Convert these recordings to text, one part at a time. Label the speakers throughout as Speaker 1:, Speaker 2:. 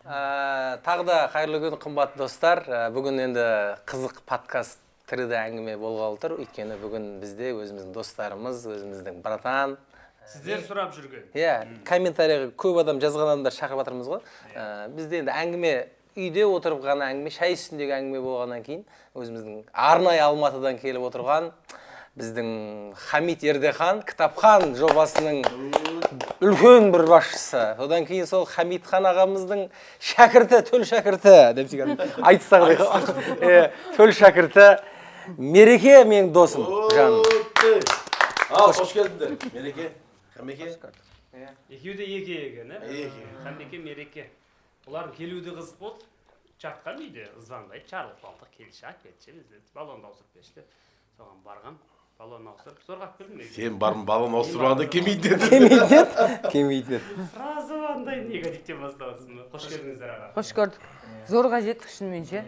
Speaker 1: Тағы да қайырлы күн қымбатты достар. Бүгін енді қызық подкаст тіріде әңгіме болғалы тұр. Өйткені бүгін бізде өзіміздің достарымыз, өзіміздің братан.
Speaker 2: Сіздер сұрап жүрген.
Speaker 1: Комментарийға көп адам жазған адамдар шақырып жатырмыз ғой. Бізде енді әңгіме үйде отырып ғана әңгіме, шай үстіндегі әңгіме болғаннан кейін өзіміздің арнайы Алматыдан келіп отырған біздің Хамит Ердехан кітапхан жобасының үлкен бір басшысы. Одан кейін сол Хамитхан ағамыздың шәкірті, төл шәкірті деп айтсақ, төл шәкірті Мереке менің досым, жаным.
Speaker 3: Қош келдіңдер. Мереке, Хамеке.
Speaker 2: Екеуі де екен, Хамеке, Мереке. Олардың келуді қызық болды. Жатқан үйде звондайды, шарлық балдық келші, әкетші, бізде баллон ауыстырып берші. Соған барғам, баллон ауыстырып, зорғап бердім.
Speaker 3: Сен барым баллон ауыстырғанда кемейді.
Speaker 1: Кемейді.
Speaker 2: Сразу андай негативтен бастауысың. Қош келдіңіздер аға.
Speaker 4: Қош көрдік. Зорға жеттік шынымен ше.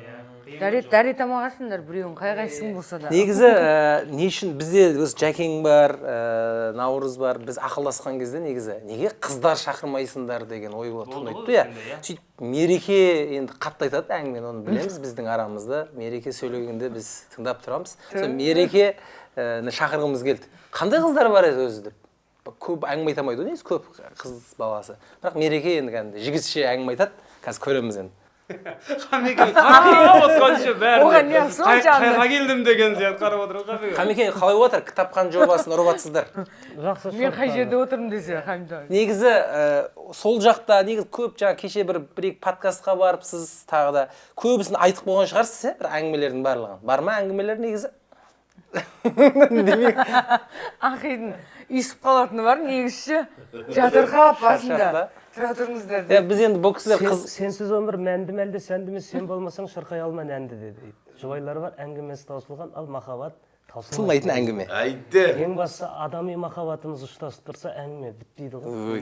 Speaker 4: Дәрет амағасыңдар біреуін қайғайсың болса да.
Speaker 1: Негізі не үшін бізде өз Жәкең бар, Наурыз бар, біз ақылдасқан кезде негізі неге қыздар шақырмайсыңдар деген ой болады. Сөйтіп Мереке енді қатты айтады әңгімен, оны білеміз біздің арамызда. Мереке сөйлегенде біз тыңдап тұрамыз. Мереке шақырғымыз келді. Қандай қыздар бар еді өзі деп. Көп әңгіме айта алмайды, негізі көп қыз баласы. Бірақ Мереке енді жігітше әңгіме айтады. Қазір көреміз енді.
Speaker 2: Хамеке қарап отқан ше бәрі.
Speaker 4: Оған не сонша
Speaker 2: қайға келдім деген сияқты қарап отыр Хамеке.
Speaker 1: Хамеке қалай отыр? Кітапхан жобасын ұрып жатсыздар.
Speaker 4: Жақсы. Мен қай жерде отырмын десе Хамит.
Speaker 1: Негізі сол жақта негізі көп жаңа кеше бір-екі подкастқа барыпсыз, тағы да көбісін айтып болған шығарсыз, бір әңгімелердің барлығын. Бар ма әңгімелер негізі?
Speaker 4: Ақидың үйсіп қалатыны бар негізші. Жатырқап басында. Тұра тұрыңыздар.
Speaker 1: Біз енді бұл кісілер қыз...
Speaker 5: Сенсіз өмір мәнді мәлді сәнді емес, сен болмасаң шырқай алма нәнді деді. Жұбайлары бар, әңгімесі таусылған, ал махаббат таусылмайтын.
Speaker 1: Тылмайтын әңгіме.
Speaker 3: Айтты.
Speaker 5: Ең басты адами махаббатымыз ұштасып тұрса, әңгіме бітпейді ғой.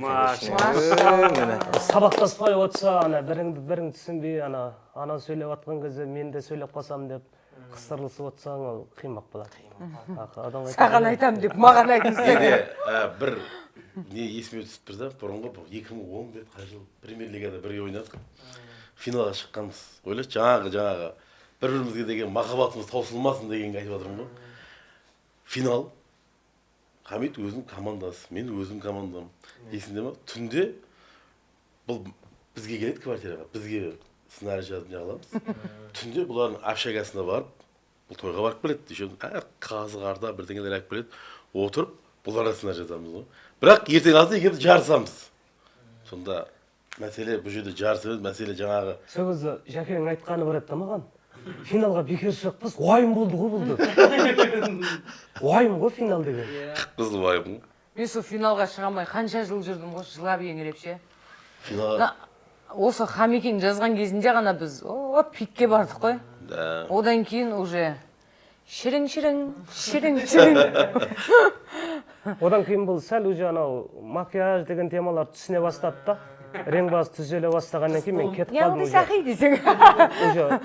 Speaker 5: Сабақтаспай отырса, бірің түсінбей, ана сөйлеп жатқан кезде мен де сөйлеп қалсам деп қыстырылысып отырсаң, ол қимақ болады.
Speaker 4: Саған айтам деп, маған айтыңыз.
Speaker 3: Бір не есіме түсіп тұр да, бұрынғы 2010 бет қай жыл премьер лигада бірге ойнадық. Финалға шыққанбыз. Ойлашы, жаңағы бір-бірімізге деген махаббатымыз таусылмасын дегенге айтып жатырмын ғой. Финал. Хамит өзінің командасы, мен өзім командам. Есіңде ме? Түнде бұл бізге келеді квартираға, бізге сценарий жазып жағаламыз. Түнде бұлардың общагасына барып, бұл тойға барып келеді. Еще қазы қарда бірдеңелер әкіп келеді. Отырып, бұларға сценарий жазамыз ғой. Бірақ ертең алды екеуміз жарысамыз. Сонда мәселе бұл жерде жарыс емес, мәселе жаңағы.
Speaker 5: Сол кезде Жәкең айтқаны бар еді маған. Финалға бекер шықпыз, уайым болды ғой бұл. Уайым ғой финал деген.
Speaker 3: Қып-қызыл уайым.
Speaker 4: Мен сол финалға шыға алмай қанша жыл жүрдім ғой, жылап еңіреп ше.
Speaker 3: Финалға.
Speaker 4: Осы Хамекең жазған кезінде ғана біз пикке бардық қой. Одан кейін уже шірің.
Speaker 5: Одан кейін бұл сәл уже анау макияж деген темалар түсіне бастады да. Реңбаз түзеле бастағаннан кейін мен кетіп қалдым уже.
Speaker 4: Яғни десең.
Speaker 5: Уже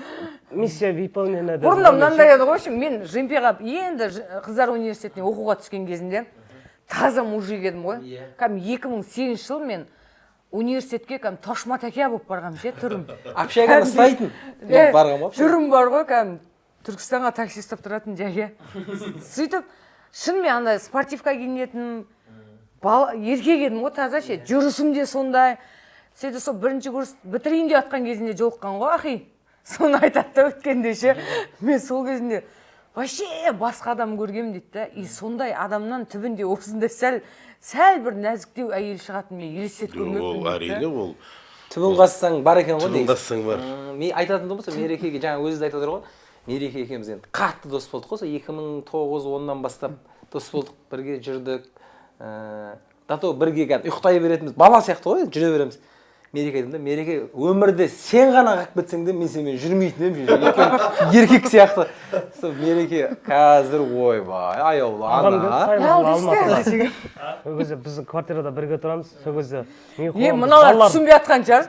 Speaker 5: миссия выполнена.
Speaker 4: Бұрында мынандай еді ғой, мен Жемпеға енді қыздар университетіне оқуға түскен кезінде таза мужик едім ғой. 2008 жыл мен университетке тошматаке болып барғам ше, түрім.
Speaker 1: Общаганы ұстайтын.
Speaker 4: Түрім бар ғой, Түркістанға такси ұстап тұратын Жәке. Сөйтіп, шынымен андай спортивка киінетін, еркек едім ғой, таза ше, жүрісім де сондай. Сөйтіп, сол бірінші курс бітірейін деп атқан кезінде жолыққан ғой, ақи. Соны айтады да өткенде ше. Мен сол кезінде вообще басқа адам көргем дейді да. И сондай адамнан түбінде осындай сәл бір нәзіктеу әйел шығатын мен елестет көрмеппін.
Speaker 3: Ол әрине ол.
Speaker 1: Түбін қазсаң бар екен ғой
Speaker 3: дейсің. Түбін қазсаң бар.
Speaker 1: Мен айтатынды болса Мерекеге жаңа өзі айтып отыр ғой. Мереке екеуміз енді қатты дос болдық қой. 2009-10-нан бастап дос болдық, бірге жүрдік. Дато бірге ұйықтай беретінбіз. Бала сияқты ғой, жүре береміз. Мереке айдым да, Мереке өмірде сен ғана қақып кетсең де, мен сенімен жүрмейтін едім. Еркек сияқты. Сол Мереке қазір ойбай, аяулы ана.
Speaker 5: Сол кезде біздің квартирада бірге тұрамыз. Сол кезде
Speaker 4: мыналар түсінбей жатқан шығар.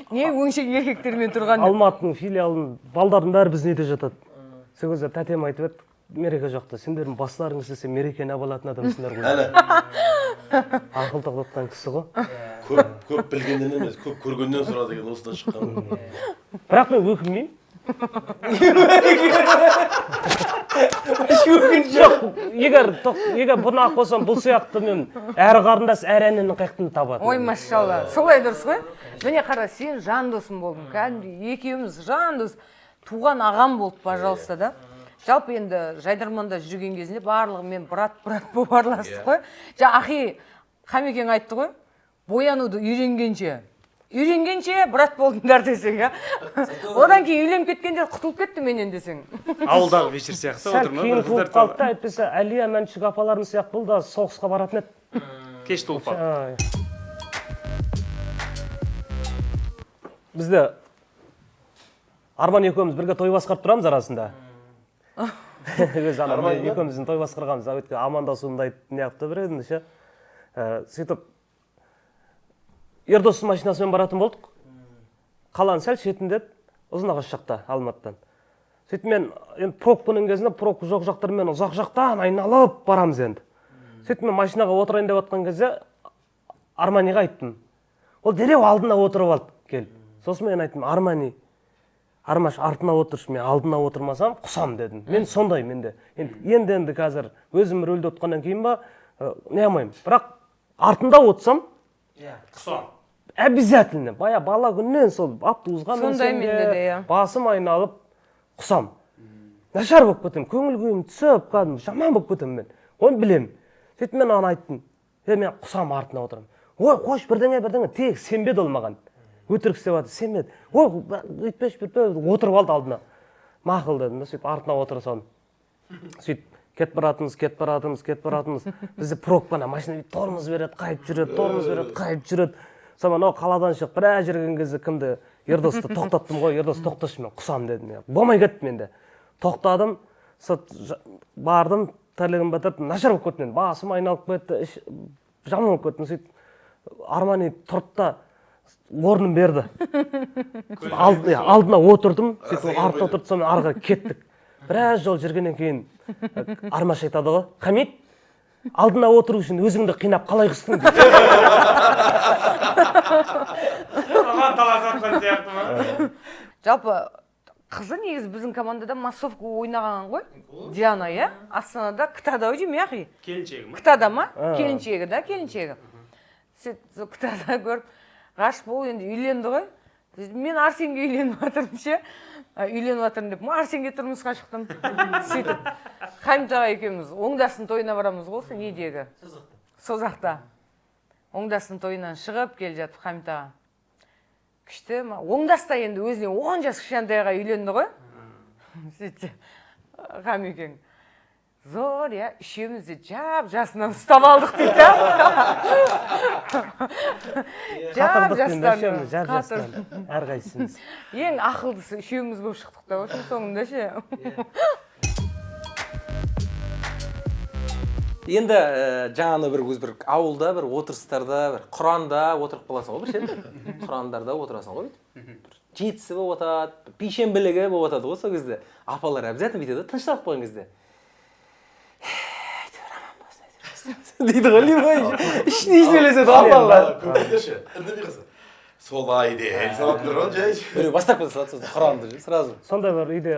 Speaker 4: Не өңшек еркектермен тұрған.
Speaker 5: Алматының филиалының балдардың бәрі біздің үйде жатады. Сол кезде тәтем айтып еді, Мереке жақта, сендердің бастарыңыз десе Мерекені алатын адамсыңдар ғой. Ақыл тоқтатқан кісі ғой.
Speaker 3: көп білгеннен емес, көп көргеннен сұра деген осыдан шыққан.
Speaker 5: бірақ мен өкінбеймін. Жоқ, егер бұны ақ қосам, бұл сияқты мен әр қарындас әр әннің қаяқтан табады.
Speaker 4: Ой, машалла, солай дұрыс қой. Міне қара, сен жан досым болдың. Кәдімгідей екеуміз жан дос, туған ағам болды, пожалуйста да. Жалпы енді Жайдарманда жүрген кезінде барлығы мен брат болып араластық қой. Ақи Хамекең айтты ғой, боянуды үйренгенше брат болдыңдар десең, я. Одан кейін үйленіп кеткендер құтылып кетті менен десең.
Speaker 2: Ауылдағы вечер сияқты
Speaker 5: Сәл
Speaker 2: отыр ма?
Speaker 5: кейін туып қалды да, әйтпесе Әлия Мәншік апаларымыз сияқты бұл да соғысқа баратын еді.
Speaker 2: Кеш туып қалды.
Speaker 5: Бізде Арман екеуміз бірге той басқарып тұрамыз арасында. Өз екеуміздің той басқарғанбыз, өйткені амандасуымды айтып неғыпты бір едім ше. Сөйтіп Ердостың машинасымен баратын болдық. Қаланың сәл шетінде, Ұзынағаш жақта, Алматыдан. Сөйтіп мен пробканың кезінде пробка жоқ жақтармен ұзақ жақтан айналып барамыз енді. Сөйтіп мен машинаға отырайын деп жатқан кезде Арманиға айттым. Ол дереу алдына отырып алды, келіп. Сосын мен айттым, Армаш артына отыршы, мен алдына отырмасам, құсам дедім. Мен сондай менде. Енді қазір өзім рөлде отқаннан кейін ба, не алмаймын. Бірақ артында отырсам,
Speaker 2: Құсам.
Speaker 5: Обязательно. Бая бала күннен сол автобусқа
Speaker 4: Сондай менде де, я.
Speaker 5: басым айналып құсам. Нашар болып кетем, көңіл күйім түсіп, кәдімгі жаман болып кетем мен. Оны білем. Сөйтіп мен оны айттым. Мен құсам артына отырамын. Ой, қош бірдеңе, тек сенбеді ол маған. Өтірік істеп жатыр, сенбеді. Ой, өйтпеш, отырып алды алдына. Мақұл дедім, сөйтіп артына отыра салдым. Сөйтіп кетіп баратымыз. Бізде пробканы машина тормоз береді, қайып жүреді. Содан қаладан шығып біраз жүрген кезде кімді Ердосты тоқтаттым ғой, Ердос тоқташы, мен құсам дедім. Болмай кетті менде. Тоқтадым, бардым, тірлігім бітіріп, нашар болып кеттім. Басым айналып кетті, жаман болып кеттім. Сөйтіп Армани тұрды да орнын берді. Алдына отырдым, сөйтіп артына отырды, сонымен арғы кеттік. Біраз жол жүргеннен кейін Армаш айтады ғой, Хамит, алдына отыру үшін өзіңді қинап қалай қыстың дейді.
Speaker 2: Саған таласатқан сияқты ма?
Speaker 4: Жалпы қызы негізі біздің командада массовка ойнаған ғой. Диана, я? Астанада ктада өйдем, яқи?
Speaker 2: Келіншегі ма?
Speaker 4: Ктада ма? Келіншегі. Сөйтіп ктада көріп, ғашық бол енді үйленді ғой. Мен Арсенге үйленіп жатырмын ше. Үйленіп жатырмын деп, Арсенге тұрмысқа шықтым. Сөйтіп, Хамит аға екеуміз оңдасын тойына барамыз ғой, недегі? Созақта. Оңдасын тойынан шығып келе жатып Хамит аға. Күшті, оңдаста енді өзіне 10 жас кішкентайға үйленді ғой. Сөйтіп, Хамекең. Зор, я, үшеумізді жасынан ұстап алдық дейді.
Speaker 5: Жастан, әрқайсымыз.
Speaker 4: Ең ақылдысы үшеуміз болып шықтық та, осы соңында ше.
Speaker 1: Енді жаңаны бір ауылда, бір отырыстарда, бір Құранда отырып қаласың ғой, бір ше. Құрандарда отырасың ғой. Жетісі болып атады, пейшенбілігі болып атады ғой сол кезде. Апалар обязательно бүйтеді, тынышталып қойған кезде. Дейді ғой, либо ішіне сөйлеседі апалар.
Speaker 3: Көбейдеші, үндемей қалса. Солай де, салатындар ғой, жай.
Speaker 1: Біреу бастап кетсе сосын Құранды сразу.
Speaker 5: Сондай бір үйде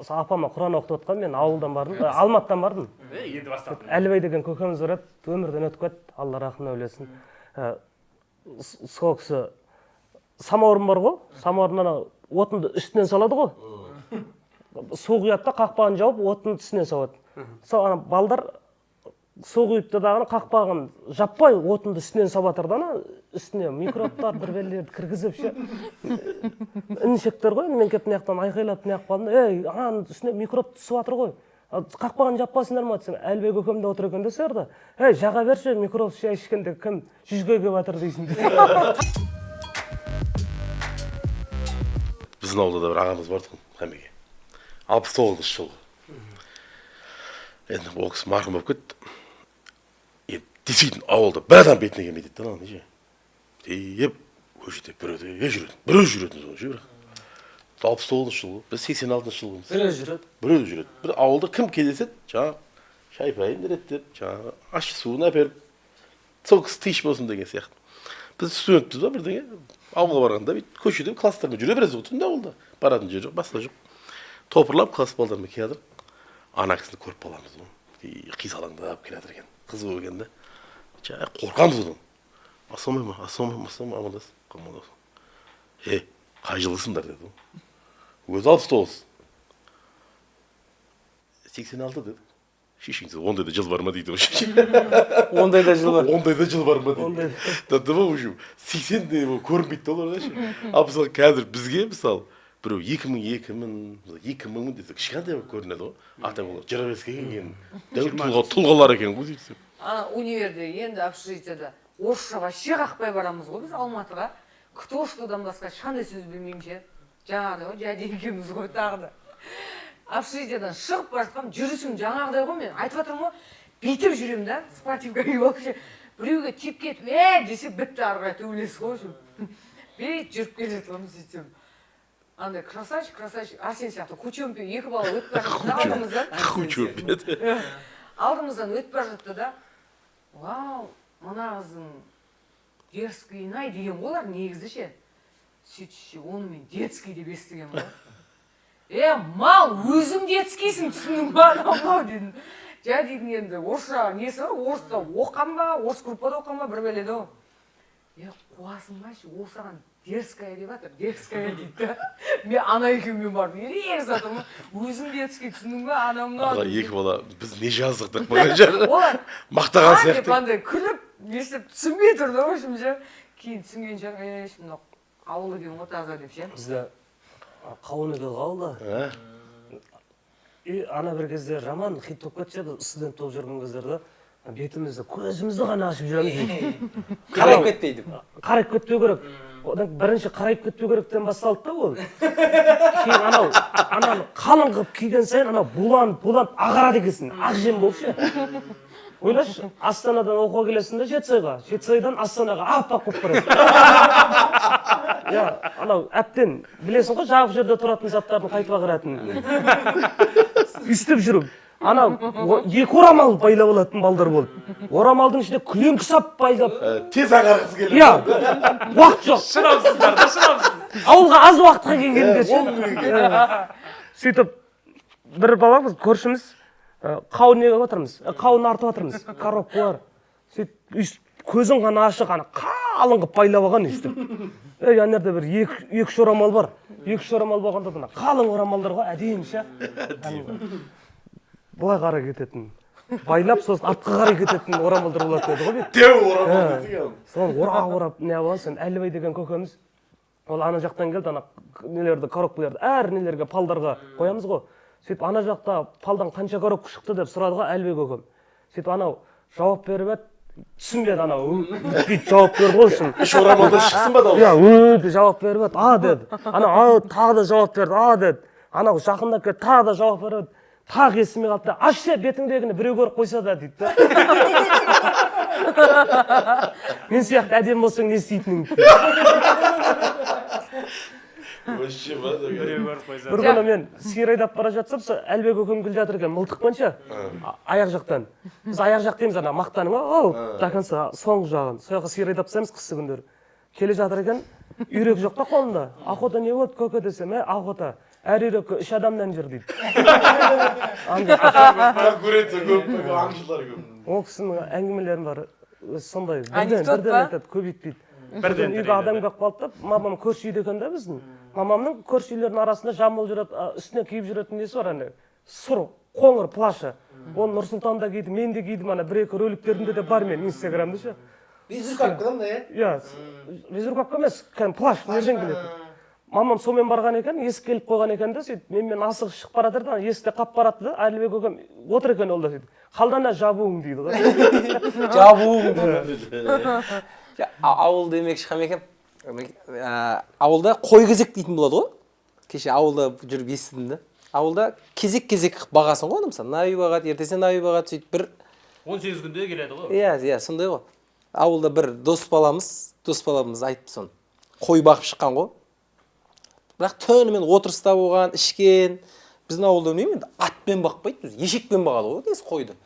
Speaker 5: апама Құран оқытып отқан, мен ауылдан бардым, Алматыдан бардым.
Speaker 2: Енді бастадым.
Speaker 5: Әлібай деген көкеміз бар еді, өмірден өтіп кетті, Алла рахымына өлесін. Сол кісі самаурын бар ғой, самаурыннан отынды үстінен салады ғой. Су құяды да қақпағын жауып, отынды үстінен салады. Сол балдар су құйыпты дағыны қақпағын жаппай отынды үстінен салатыр да, үстіне микробтар бірбелерді кіргізіп ше. Інішектер ғой, мен кеп неяқтан айқайлап неяқ қалдым. Ананың үстіне микроб түсіп жатыр ғой. Қақпағын жаппасыңдар ма десем, Әлібай көкем де отыр екен десер да, жаға берші, микроб шай ішкенде кім 100-ге келіп жатыр дейсің.
Speaker 3: Біздің ауылда да бір ағамыз бар тұғын, Хамеге. 69 жыл. Енді ол кісі марқұм болып кетті. Действительно, ауылда бір адам бетіне келмейді да, неше. Дейіп, көшеде біреу жүретін сол жүр. 69 жыл, біз 86 жылғымыз. Біреу жүреді. Бір ауылда кім кездеседі, жаңа шай-пайын реттеп, жаңа ащы суын әперіп, сол кісі тиіш болсын деген сияқты. біз студентпіз ба бірдеңе ауылға барғанда бүйтіп көшеде класстармен жүре бересіз ғой түнде ауылда баратын жер жоқ басқа жоқ топырлап класс балдармен келе жатыр ана кісіні көріп қаламыз ғой қисалаңдап келе жатыр екен қызық екен да қорқамыз одан ассалаумағалейкум амандасып қай жылғысыңдар деді ғой өзі 69 86 деді шешеңіз ондайда жыл бар ма дейді
Speaker 1: ондайда жыл бар
Speaker 3: ондайда жыл бар ма дейді в общем 80 көрінбейді да оларға ше ал мысалы қазір бізге мысалы біреу 2000 десе кішкентай болып көрінеді ғой ата олар 25-ке келген тұлғалар екен ғой сөйтсем
Speaker 4: универде енді общежитияда орысша вообще қақпай барамыз ғой біз алматыға кто штодан басқа ешқандай сөз білмеймін ше жаңағыдай ғой жади екеуміз ғой тағы да общежитиядан шығып бара жатқанмын жүрісім жаңағыдай ғой мен айтып жатырмын ғой бүйтіп жүремін да спортивка киіп вообще біреуге тиіп кетіп десе бітті ары қарай төбелес қой бүйтіп жүріп келе жатқанмын сөйтсем андай красавчик Арсен сияқты кучемпе екі бала өтіп бара жатты алдымыздан өтіп бара жатты да вау мына қыздың дерзкий ай деген ғой олар негізі ше сөйтсе оны мен детский деп естігенмін ғой мал өзің детскийсің түсіндің ба анау дедім дедім енді орысша несі бар орыста оқыған ба орыс группада оқыған ба бір бәледі ғой қуасың ба ше ол саған дерзкая деп жатыр дерзкая дейді да мен ана екеумен барып ерегісіп жатырмын өзің детский түсіндің ба анау мынау
Speaker 3: екі бала біз не жаздық деп қойған шығар мақтаған сияқты
Speaker 4: андай күліп нестіп түсінбей тұрды в общем ше кейін түсінген шығар мынау ауыл екен ғой таза деп ше
Speaker 5: бізде қауыныда қалды ана бір кезде жаман хит болып кетті біз студент болып жүрген кездерде бетімізді көзімізді ғана ашып жүреміз
Speaker 1: қарайып кетпейді
Speaker 5: қарайып кетпеу керек одан бірінші қарайып кетпеу керектен басталды да ол кейін ананы қалың қылып киген сайын анау буланып ағарады екенсің ақжем болып ше ойлашы астанадан оқуға келесің да жетісайдан астанаға аппақ болып барады анау әбден білесің ғой жабық жерде тұратын заттардың қайтып ағаратынын өйстіп жүру анау екі орамал байлап алатын балдар болды орамалдың ішінде күлеңкі сап байлап
Speaker 3: тез ағарғысы келеді
Speaker 5: уақыт жоқ
Speaker 2: шырамсыздар да шырамсыз
Speaker 5: ауылға аз уақытқа келгендер сөйтіп бір бала көршіміз қауын егіп жатырмыз қауын артып жатырмыз коробкалар сөйтіп көзін ғана ашық ана қалың қылып байлап алған өйстіп ана жерде бір екі-үш орамал бар екі-үш орамал болғанда мына қалың орамалдар ғой әдемі ше былай қарай кететін байлап сосын артқа қарай кететін орамалдар болатын еді ғой
Speaker 3: деу орамал деген
Speaker 5: соны орап не болған соң әлібай деген көкеміз ол ана жақтан келді ана нелерді коробкаларды әр нелерге палдарға қоямыз ғой сөйтіп ана жақта палдан қанша коробка шықты деп сұрады ғой әлібай көкем сөйтіп анау жауап беріп еді түсінбеді анау бүйтіп жауап берді ғой үшін
Speaker 3: үш орамалдан шықсын ба дауыс
Speaker 5: деп жауап беріп еді деді анау тағы да жауап берді деді анау жақындап келіп тағы да жауап беріп еді тағы есімей қалды да ашшы бетіңдегіні біреу көріп қойса да дейді да мен сияқты әдемі болсаң не істейтінің
Speaker 3: вообще ба
Speaker 2: біреу көріп қойса
Speaker 5: бір күні мен сиыр айдап бара жатсам сол әлібек көкем келе жатыр екен мылтықпен ше аяқ жақтан біз аяқ жақ дейміз ана мақтаның до конца соңғы жағын сол жаққа сиыр айдап тастаймыз қысты күндері келе жатыр екен үйрек жоқ та қолында охота не болды көке десем охота әр үйрекке 3 адамнан жүр дейді
Speaker 3: конкуренция көп аңшылар көп
Speaker 5: ол кісінің әңгімелері бар сондай бірден айтады көбейтпейді бірден үйге адам келіп қалды да мамам көрші үйде екен да біздің мамамның көрші үйлердің арасында жамылып жүреді үстіне киіп жүретін несі бар ана сұр қоңыр плашы оны Нұрсұлтанда кидім мен де кидім ана бір-екі роликтерімде де бар менің инстаграмда ше
Speaker 1: визуркапкадан да
Speaker 5: визуркапка емес плаш нерден келеді мамам сонымен барған екен есік келіп қойған екен да сөйтіп менімен асығыс шығып бара жатыр да есікте қап барады да әлібек көкем отыр екен ол да сөйтіп қалдана жабуың дейді ғой
Speaker 1: жабуың ауыл демекші қамекем ауылда қой кезек дейтін болады ғой кеше ауылда жүріп естідім да ауылда кезек бағасың ғой мысалы мына үй бағады ертесіне мына үй бағады сөйтіп бір
Speaker 2: 18 күнде келеді ғой
Speaker 1: иә сондай ғой ауылда бір дос баламыз айтты соны қой бағып шыққан ғой бірақ түнімен отырыста болған ішкен біздің ауылда білмеймін енді атпен бақпайды ешекпен бағады ғой негізі қойды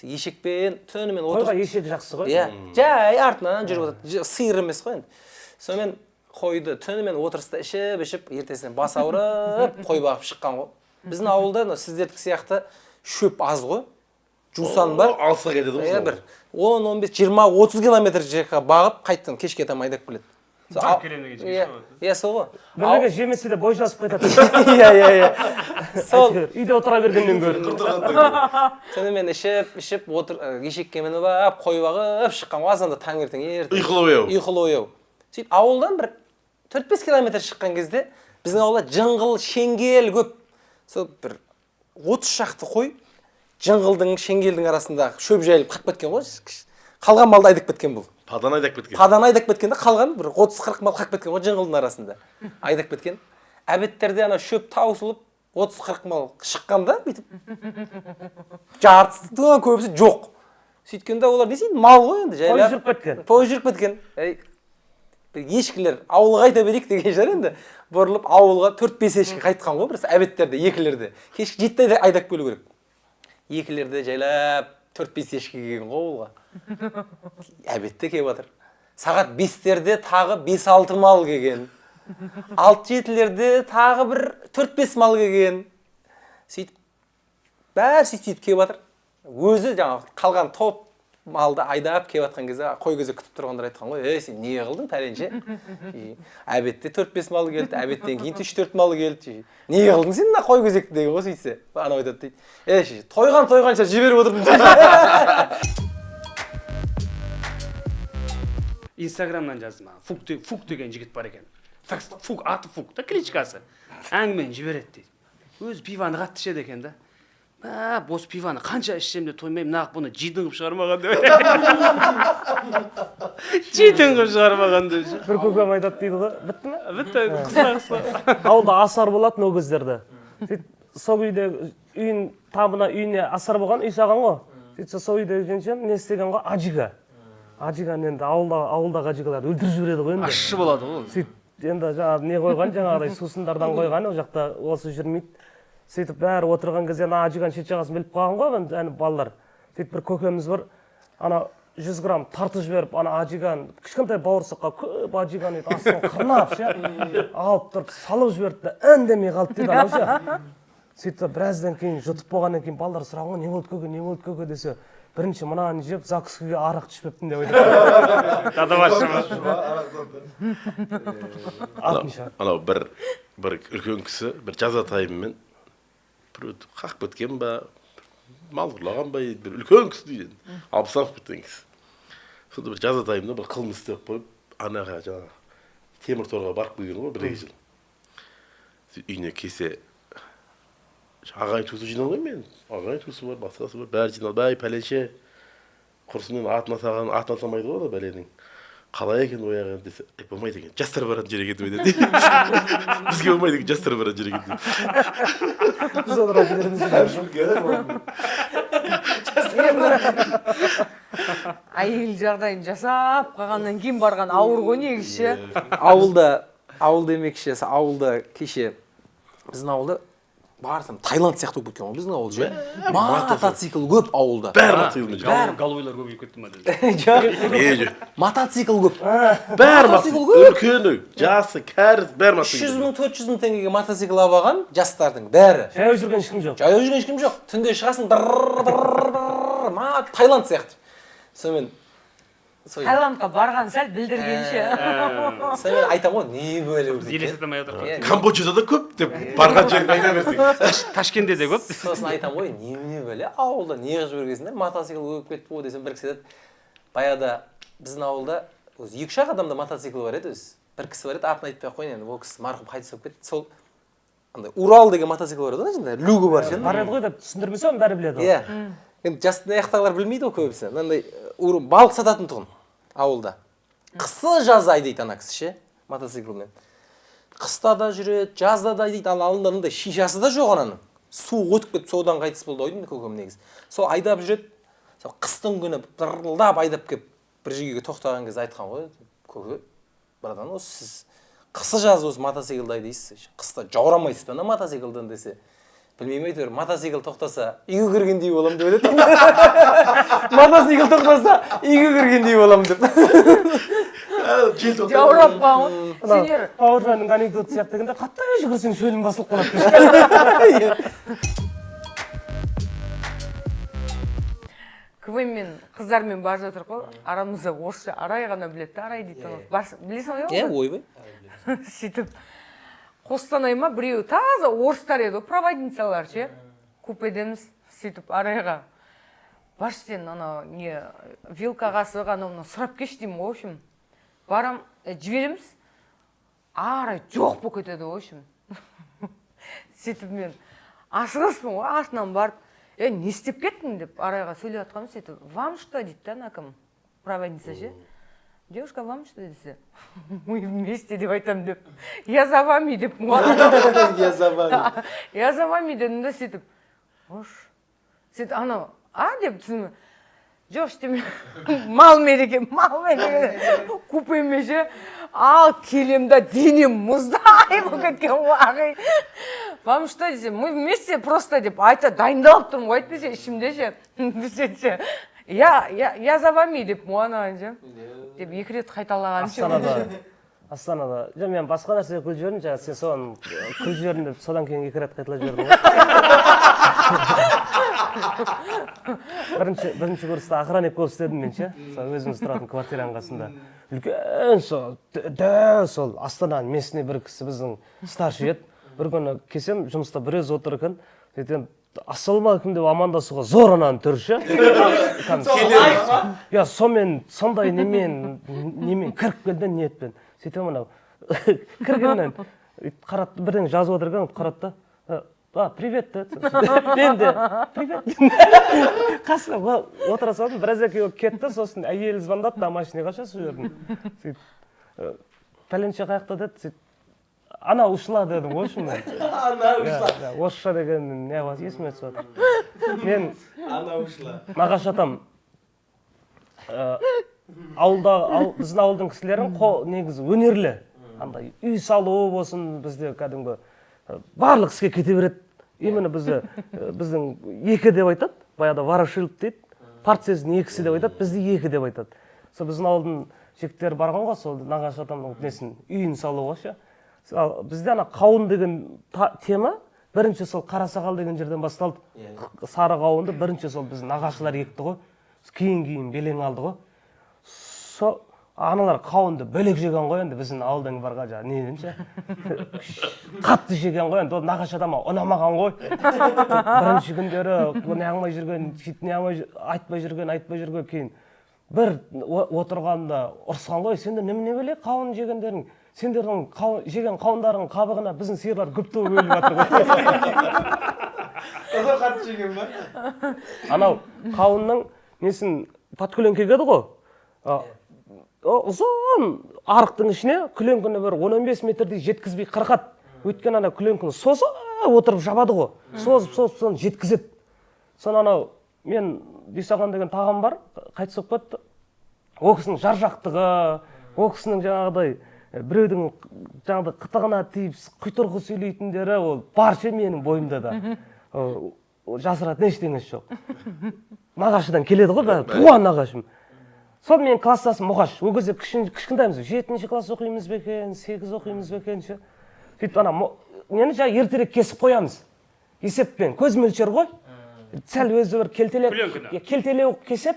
Speaker 1: ешекпен түнімен
Speaker 5: Қойға
Speaker 1: отырып
Speaker 5: ешегі жақсы ғой.
Speaker 1: иә жай артынан жүріп жатады сиыр емес қой енді сонымен қойды түнімен отырыста ішіп ертесіне бас ауырып қой бағып шыққан ғой біздің ауылда сіздердікі сияқты шөп аз ғой жусан бар
Speaker 3: алысқа кетеді ғой
Speaker 1: бір 10-15-20-30 километр жерге бағып қайттан кешке таман айдап келеді иә сол ғой
Speaker 5: Бірлігі жемесе де бой жазып қайтады.
Speaker 1: иә сол
Speaker 5: Үйде отыра бергеннен гөрі.
Speaker 1: түнімен ішіп отыр ешекке мініп алып қой бағып шыққан ғой азанда таңертең ерте ұйқылы ояу сөйтіп ауылдан бір 4-5 километр шыққан кезде біздің ауылда жыңғыл шеңгел көп сол бір 30 шақты қой жыңғылдың шеңгелдің арасында шөп жайылып қалып кеткен ғой қалған малды айдап кеткен бұл
Speaker 3: Падан айдап кеткен.
Speaker 1: Падан айдап кеткен де қалған бір 30-40 мал қалып кеткен ғой жыңғылдың арасында. Айдап кеткен. Әбеттерде ана шөп таусылып 30-40 мал шыққанда бүйтіп жартысынан көбісі жоқ. Сөйткенде олар не істейді? Мал ғой енді жайлап.
Speaker 5: Пойыз жүріп кеткен.
Speaker 1: Пойыз жүріп кеткен. Ешкілер ауылға қайта берейік деген шығар енді. Бұрылып ауылға 4-5 ешкі қайтқан ғой бір әбеттерде, екілерде. Кешкі 7-де айдап келу керек. Екілерде жайлап 4-5 ешкі келген ғой ауылға. Әбетте келіп жатыр. Сағат 5-терде тағы 5-6 мал келген. 6-7-лерде тағы бір 4-5 мал келген. Сөйтіп бәрі сөйтіп келіп жатыр. Өзі жаңағы қалған топ малды айдап келіп жатқан кезде қой көзі күтіп тұрғандар айтқан ғой, сен не қылдың пәленше? Әбетте 4-5 мал келді, әбеттен кейін 3-4 мал келді. Не қылдың сен мына қой көзекті деген ғой сөйтсе. Анау айтады дейді. Тойғанша жіберіп отырдым дейді.
Speaker 2: Инстаграмнан жазды маған. Фук деген жігіт бар екен. Фук, аты Фук та кличкасы. Әңгімені жібереді дейді. Өзі пиваны қатты ішеді екен да. Бос пиваны қанша ішсем де тоймаймын, нақ бұны жидың қып шығармаған деп. Жидың қып шығармаған деп.
Speaker 5: Бір көкем айтады дейді ғой. Бітті ме?
Speaker 2: Бітті, қысқа.
Speaker 5: Ауылда асар болатын ол кездерде. Сол үйде үйін табына үйіне асар болған, үй саған ғой. Сөйтсе сол үйде жүргенше не істеген ғой? Ажига. Ажиганы енді ауылдағы ажигаларды өлтіріп жібереді ғой енді.
Speaker 2: Ащы болады ғой.
Speaker 5: Сөйтіп енді жаңағы не қойған, жаңағыдай сусындардан қойған, ол жақта осы жүрмейді. Сөйтіп бәрі отырған кезде ана ажиган шет жағасын біліп қалған ғой әні балалар. Сөйтіп бір көкеміз бар, ана 100 грамм тартып жіберіп, ана ажиган кішкентай бауырсаққа көп ажиган еді, астын қырнап ше, алып тұрып салып жіберді де үндемей қалды дейді анау ше. Сөйтіп біраздан кейін жұтып болғаннан кейін балалар сұраған ғой, не болды көке десе, бірінші мынаны жеп закускіге арақ ішпеппін деп айтады.
Speaker 3: Анау бір үлкен кісі, бір жазатайыммен біреуді қақып кеткен ба, мал ұрлаған ба, бір үлкен кісі дейді. 60 кеткен кісі. Сонда бір жазатайымда бір қылмыс істеп қойып, анаға жаңағы темір торға барып келген ғой 1-2 жыл. Үйіне келсе ағайын туысы жиналған мен. Ағайын туысы бар, басқасы бар, бәрі жиналды. Бәй пәленше құрсынен атын атамайды ғой да бәленің. Қалай екен ояған десе, болмайды екен. Жастар баратын жер екен дейді. Бізге болмайды екен, жастар баратын жер екен.
Speaker 5: Біз отыра әйел
Speaker 4: жағдайын жасап қалғаннан кейін барған ауыр ғой негізі.
Speaker 1: Ауыл демекші, ауылда кеше біздің ауылда барсам Таиланд сияқты болып кеткен ғой біздің ауыл же. Мотоцикл көп ауылда.
Speaker 3: Бәрі мотоциклмен жүр.
Speaker 2: Галойлар көбейіп кетті ма деді.
Speaker 1: Мотоцикл көп.
Speaker 3: Бәрі мотоцикл. Үлкені, жасы, кәрі, бәрі мотоцикл.
Speaker 1: 300 мың, 400 мың теңгеге мотоцикл алған жастардың бәрі.
Speaker 5: жаяу жүрген ешкім жоқ.
Speaker 1: Жаяу жүрген ешкім жоқ. Түнде шығасың, Таиланд сияқты. Сонымен
Speaker 4: Таиландқа барған сәл білдіргенше.
Speaker 1: Сонымен айтам ғой, не бөлу дейді.
Speaker 2: Елестетемей отыр.
Speaker 3: Камбоджада да көп деп барған жерін айта берсең.
Speaker 2: Ташкентте де көп.
Speaker 1: Сосын айтам ғой, не бөле, ауылда не қылып жүргенсіңдер, мотоцикл көп кетті ғой десем, бір кісі айтады. Баяғыда біздің ауылда өзі 2-3 адамда мотоцикл бар еді өзі. Бір кісі бар еді, атын айтпай ақ қояйын енді, ол кісі марқұм қайтыс болып кетті. Сол андай Урал деген мотоцикл бар еді ғой, люгі бар ше.
Speaker 5: Бар еді ғой деп түсіндірмесем бәрі біледі.
Speaker 1: Иә. Енді жастың аяқтағылар білмейді ғой көбісі. Мынандай балық сататын тұғын ауылда. Қысы жазы айдайды ана кісі ше, мотоциклмен. Қыста да жүреді, жазда да айдайды. Ал алдында мындай шишасы да жоқ ананың. Су өтіп кетіп, содан қайтыс болды ойдым көкем негізі. Сол айдап жүреді. Сол қыстың күні дырылдап айдап келіп бір жерге тоқтаған кезде айтқан ғой, көке, братан, осы сіз қысы жазы осы мотоциклді айдайсыз. Қыста жаурамайсыз ба ана мотоциклдан десе. білмеймін әйтеуір мотоцикл тоқтаса үйге кіргендей боламын деп ойлады. Мотоцикл тоқтаса үйге кіргендей боламын деп.
Speaker 4: жаурап қалған сендер
Speaker 5: бауыржанның анекдоты сияқты дегенде қаттай жүгірсең шөлің басылып қалады.
Speaker 4: квн қыздармен бара жатырық қой, арамызда орысша Арай ғана біледі, Арай дейді. Білесің ғой?
Speaker 1: Ойбай.
Speaker 4: Сөйтіп Қостанай ма біреу таза орыстар еді, проводницалар ше. Купедеміз, сөйтіп Арайға баш сен ана не вилкағасы ғана сұрап кеш деймін, в общем. Барам, жібереміз, Арай жоқ болып кетеді, в общем. Сөйтіп мен асығыспын ғой, артынан барып, не істеп кеттің деп Арайға сөйлеп жатқанмын, сөйтіп, вам что дейді да, кім проводница ше. Девушка, вам что десе? Мы вместе деп айтам деп. Я за вами деп.
Speaker 1: Я за вами.
Speaker 4: Я за вами дедім да сөйтіп. Ош. Сөйтіп анау, деп түсінме. Жоқ іштеме. Мал мереке. Купеме ше. Ал келем да денем мұздай болып кеткен уағи. Вам что десе? Мы вместе просто деп айта дайындалып тұрмын ғой айтпесе ішімде ше. Бісетше. Я за вами деп муанаған ше. Деп екі рет қайталаған ше.
Speaker 5: Астанада. Мен басқа нәрсе күліп жібердім, жаңа сен соған күліп жібердім деп содан кейін екі рет қайталап жібердім ғой. Бірінші курста охранник болып істедім мен ше. Өзіміз тұратын квартираның қасында. Үлкен сол Астананың местный бір кісі біздің старший еді. Бір күні келсем жұмыста бір өзі отыр екен. Сөйтем ассалаумағалейкум деп амандасуға зор ананы түрі ше. Я сондай немен кіріп келден ниетпен. Сөйтем анау кіргеннен қаратты, бірден жазып отыр екен, қаратты. Привет деді. Мен де привет. Қасына отыра салдым, біраз кетті, сосын әйелі звондады, да машине қашасыз жердің. Сөйтіп, пәленше қаяқта деді, ана ушла дедім, в общем. Ана ушла. Орысша деген не бар, есіме түсіп жатыр. Мен ана ушла. Нағашы атам біздің ауылдың кісілерін негізі өнерлі. Андай үй салуы болсын, бізде кәдімгі барлық іске кете береді. Именно біздің екі деп айтады, баяғыда Ворошилов дейді, партиясының екісі деп айтады, бізді екі деп айтады. Сол біздің ауылдың жігіттері барған ғой, сол нағашы атамның несін үйін салуға ше. Бізде ана қауын деген тема бірінші сол Қарасақал деген жерден басталды. Сары қауынды бірінші сол біздің нағашылар екті ғой. Кейін белең алды ғой. Сол аналар қауынды бөлек жеген ғой, енді біздің ауылдан барға жаңа неден ше. Қатты жеген ғой, енді нағашы атама ұнамаған ғой. Бірінші күндері не алмай жүрген, айтпай жүрген кейін бір отырғанда ұрысқан ғой, сендер немене біле қауын жегендерің, сендердің жеген қауындарың қабығына біздің сиырлар көпті өліп жатыр ғой.
Speaker 1: Одан қатты жеген ба?
Speaker 5: Анау қауынның несін подкүленке кеді ғой. Ұзын арықтың ішіне күленкіні бір 15 метрдей жеткізбей қырқат. Өткен ана күленкіні созып отырып жабады ғой. Созып соны жеткізеді. Сон анау мен Дүйсаған деген тағам бар, қайтыс болып кетті. Ол кісінің жаржақтығы, ол кісінің жаңағыдай біреудің жаңағыдай қытығына тиіп құйтырқы сөйлейтіндері ол барша менің бойымда да. Жасыратын ештеңесі жоқ. Нағашыдан келеді ғой, туған нағашым. Сол мен класстасым Мұғаш. Ол кезде кішкентаймыз. 7-ші класс оқимыз ба екен, 8 оқимыз ба екен ше. Сөйтіп ана нені жаңа ертерек кесіп қоямыз. Есеппен көз мөлшер ғой. Сәл өзі бір келтелеу кесеп,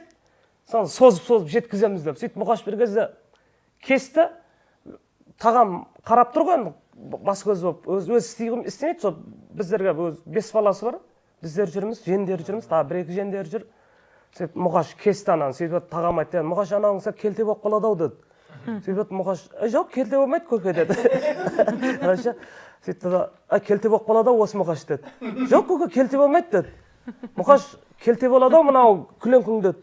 Speaker 5: соны созып жеткіземіз деп. Сөйтіп Мұғаш бір кезде кесті. Тағам қарап тұр ғой, бас көз болып, өз істемейді. Сол біздерге 5 баласы бар. Біздер жүрміз, жендер жүрміз, тағы 1-2 жендер жүр. Сөйтіп Мұғаш кесті ананы, сөйтіп тағам айтты, Мұғаш анауың сәл келте болып қалады ау деді. Сөйтіп Мұғаш, жоқ, келте болмайды көке деді. Сөйтіп келте болып қалады ау осы Мұғаш деді. Жоқ көке, келте болмайды деді. Мұғаш, келте болады ау мынау күленкің деді.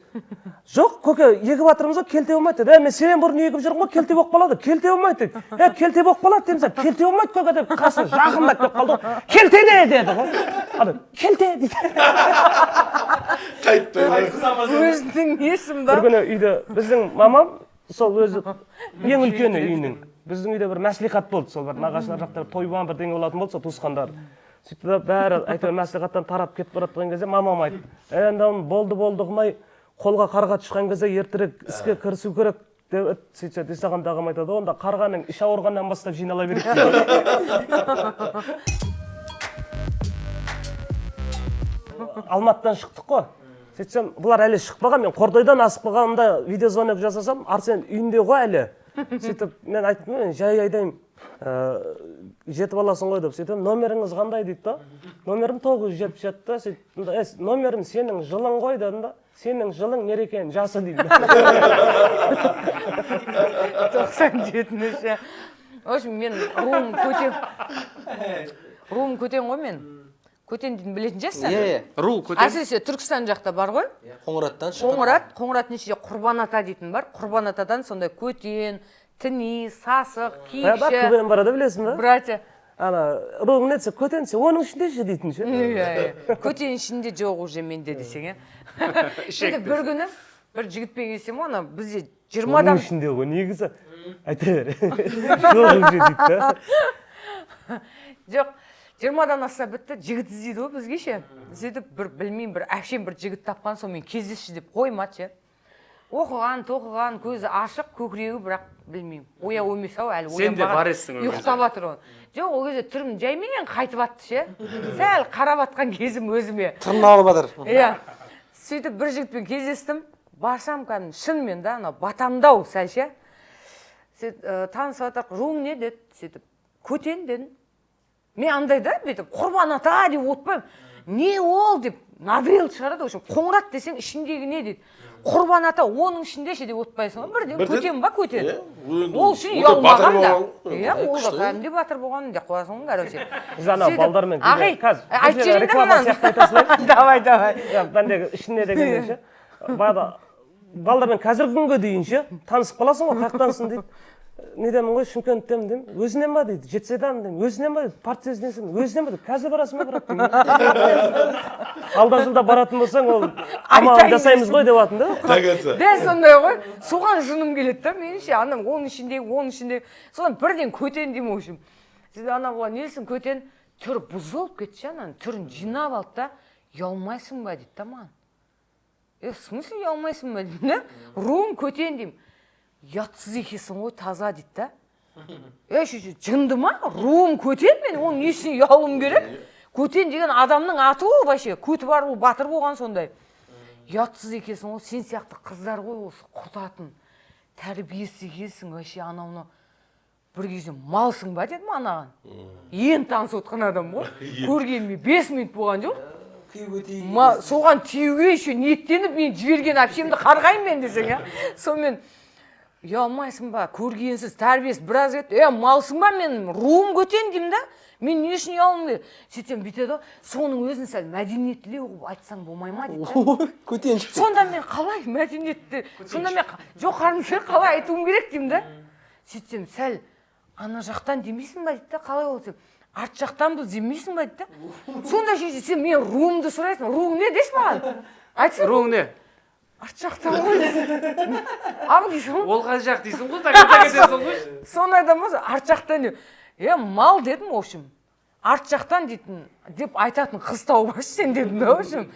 Speaker 5: Жоқ көке, егіп жатырмыз ғой, келте болмайды деді. Мен сенен бұрын егіп жүрмін ғой, келте болып қалады. Келте болмайды деді. Келте болып қалады демесе, келте болмайды көке деп қасына жақындап келіп қалды ғой. Келте не деді ғой. Келте дейді.
Speaker 4: Өзінің несім да?
Speaker 5: Бір күні үйде біздің мамам сол өзі ең үлкені үйінің. Біздің үйде бір мәслихат болды, сол бір нағашылар жақта той болған бірдеңе болатын болды, сол туысқандар. сөйтіп бәрі әйтеуір мәслихаттан тарап кетіп бара жатқан кезде мамам айтты енді болды қылмай қолға қарға түскен кезде ертерек іске кірісу керек деп сөйтсе Исағанды ағам айтады онда қарғаның іш ауырғаннан бастап жинала береді Алматыдан шықтық қой сөйтсем бұлар әлі шықпаған мен Қордайдан асып қалғанымда видеозвонок жасасам Арсен үйінде ғой әлі сөйтіп мен айттым мен жай айдаймын жетіп аласың ғой деп сөйтем номеріңіз қандай дейді да номерім 977 да сөйтіп номерім сенің жылың ғой дедім да сенің жылың мерекенің жасы деймін
Speaker 4: 97-ші. В общем, мен руым көтен ғой мен. Көтен дейтін білетін шығарсың?
Speaker 1: Иә, ру көтен.
Speaker 4: Әсіресе Түркістан жақта бар ғой.
Speaker 1: Қоңыраттан шыққан.
Speaker 4: Қоңыраттың ішінде Құрбан ата дейтін бар. Құрбан атадан сондай көтен, тіни, сасық, киікші.
Speaker 5: Көбен барады білесің ба?
Speaker 4: Братья.
Speaker 5: Ана руың нетсе көтенсе оның ішінде ше дейтін ше.
Speaker 4: Көтен ішінде жоқ уже менде десең, иә. Енді бір күні бір жігітпен келсем, ана бізде 20 адам.
Speaker 5: Оның ішінде ғой негізі. Айта бер. Жоқ уже дейді да.
Speaker 4: Жоқ, 20-дан асса бітті, жігіт іздейді ғой бізге ше. Сөйтіп бір білмеймін, бір әпшем бір жігіт тапқан, сонымен кездесші деп қоймады ше. Тоқыған, көзі ашық, көкірегі бірақ білмеймін. Ояу емес ау әлі.
Speaker 2: Сен де бар ессің ол кезде.
Speaker 4: Ұйықтап жатыр ол. Жоқ, ол кезде түрім жайменен қайтып атты ше. Сәл қарап атқан кезім өзіме.
Speaker 1: Тырналып жатыр.
Speaker 4: Иә. Сөйтіп бір жігітпен кездестім. Барсам кәдімгі шынымен да ана батамдау сәл ше. Сөйтіп танысып жатыр. Руың не деді? Сөйтіп көтен дедім. Мен андай да бүйтіп Құрбан ата деп отпаймын. Не ол деп надрел шығарады. Қоңырат десең ішіндегі не дейді? Құрбан ата оның ішінде ше деп отпайсың ғой. Бірден көтен ба көтен? Ол үшін ұялмаған да. Иә, ол да кәдімгі батыр болған деп қоясың ғой, короче.
Speaker 5: Біз ана балдармен
Speaker 4: айтып жіберіңдер
Speaker 5: реклама сияқты айтасың.
Speaker 4: Давай.
Speaker 5: Бәндегі ішіне дегенде ше. Балдармен қазіргі күнге дейін ше танысып қаласың ғой, қаяқтансың дейді. Недемін ғой, Шымкенттемін деймін. Өзінен ба дейді, Жетісайдан деймін. Өзінен ба дейді, партиясынесің. Өзінен ба дейді, қазір барасың ба брат деймін. Алда жылда баратын болсаң, ол амалын жасаймыз ғой деп атын да.
Speaker 4: Дәл сондай ғой. Соған жыным келеді да, меніңше анам оның ішінде. Содан бірден көтен деймін өшім. Сіз ана болған нелсің көтен түрі бұзылып кетші анан, түрін жинап алды да, ұялмайсың ба дейді да маған. В смысле ұялмайсың ба дейді да? Руым көтен деймін. Ұятсыз екесің ғой, таза дейді да. Жынды ма? Руым көтен мен, оның несіне ұялым керек? Көтен деген адамның аты ол баше. Көті бар ол батыр болған сондай. Ұятсыз екесің ғой, сен сияқты қыздар ғой осы құртатын. Тәрбиесі екесің баше анауына. Бір кезде малсың ба дедім анаған. Ең танысып отқан адам ғой. Көргеніме 5 минут болған жоқ. Соған тиюге еще ниеттеніп мен жіберген әпшемді қарғаймын мен десең, иә. Сонымен ұялмайсың ба, көргенсіз, тәрбиесі біраз кетті. Малсың ба, мен руым көтен деймін да. Мен не үшін ұялым дейді. Сөйтсем бүйтеді, соның өзін сәл мәдениеттілеу қылып айтсаң болмай ма дейді.
Speaker 1: Көтен шықты.
Speaker 4: Сонда мен қалай мәдениетті, сонда мен жоғарынша қалай айтуым керек деймін да. Сөйтсем сәл ана жақтан демейсің ба дейді да, қалай ол деп. Арт жақтан біз демейсің ба дейді да. Сонда сен мен руымды сұрайсың, руың не деші маған? Айтсың.
Speaker 2: Руың не?
Speaker 4: Арт жақтан ғой дейсің. Абы дейсің ғой.
Speaker 2: Ол қай жақ дейсің ғой, кетесің ғой.
Speaker 4: Сондайдан болса арт жақтан деп. Мал дедім, в общем. Арт жақтан дейтін, деп айтатын қыз тауып аш сен дедім да, в общем.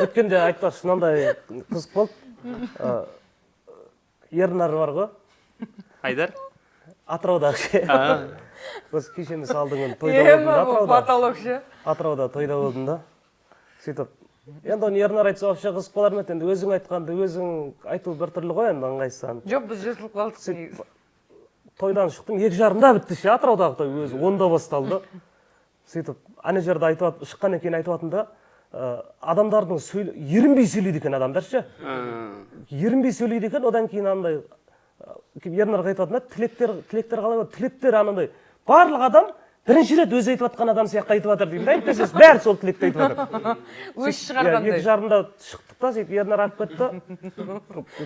Speaker 5: Өткенде айтпақшы, мынандай қызық болды. Ернар бар ғой.
Speaker 2: Айдар?
Speaker 5: Атыраудағы ше. Осы кешеміз алдыңын тойда болдым да, Атырауда.
Speaker 4: Баталок ше.
Speaker 5: Атырауда тойда болдым да. Сөйтіп, енді оны Ернар айтса вообще қызық болар ма еді, енді өзің айтқанды өзің айту бір түрлі ғой енді ыңғайсыздан.
Speaker 4: Жоқ, біз жыртылып қалдық негізі.
Speaker 5: Тойдан шықтым, 2:30-да бітті ше, Атыраудағы той өзі 10-да басталды. Сөйтіп, ана жерде шыққаннан кейін айтып атында, адамдардың ерінбей сөйлейді екен адамдар ше. Ерінбей сөйлейді екен, одан кейін андай Ернарға айтып атында, тілектер қалай бар, тілектер анандай. Барлық адам бірінші рет өзі айтып атқан адам сияқты айтып атыр деймін да, айтпасаңыз бәрі сол тілекті айтып атыр.
Speaker 4: Өз шығарғандай.
Speaker 5: 2:30-да шықтық та, сөйтіп Ернар алып кетті.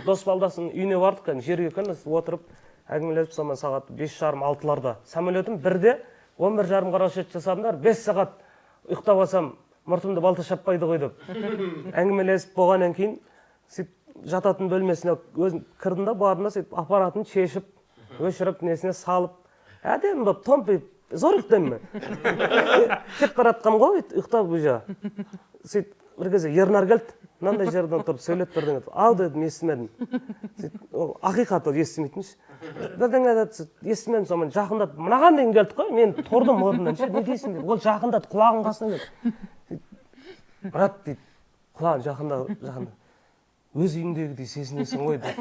Speaker 5: Дос балдасын үйіне бардық, жерге отырып әңгімелесіп, сонымен сағат 5:30-6-ларда самолетім 1-де 11:30 қарашет жасадым да, 5 сағат ұйықтап алсам мұртымды балта шаппайды ғой деп. Әңгімелесіп болғаннан кейін сөйтіп жататын бөлмесіне өзім кірдім да, бардым да, сөйтіп аппаратын шешіп, өшіріп, несіне салып, әдемі болып томпиып зор ұйықтаймын мен. Кетіп бара жатқанмын ғой ұйықтап уже. Сөйтіп бір кезде Ернар келді. Мынандай жерден тұрып сөйлеп бірдеңе. Ау дедім, естімедім. Ол ақиқат, ол естімейтін ше. Бірдеңе деді, естімедім, сонымен жақындатып, мынаған дейін келді ғой, мен тұрдым орнымнан ше, не дейсің деп. Ол жақындады, құлағым қасына келді. Брат дейді, құлағын жақында. Өз үйіңдегідей сезінесің ғой дейді.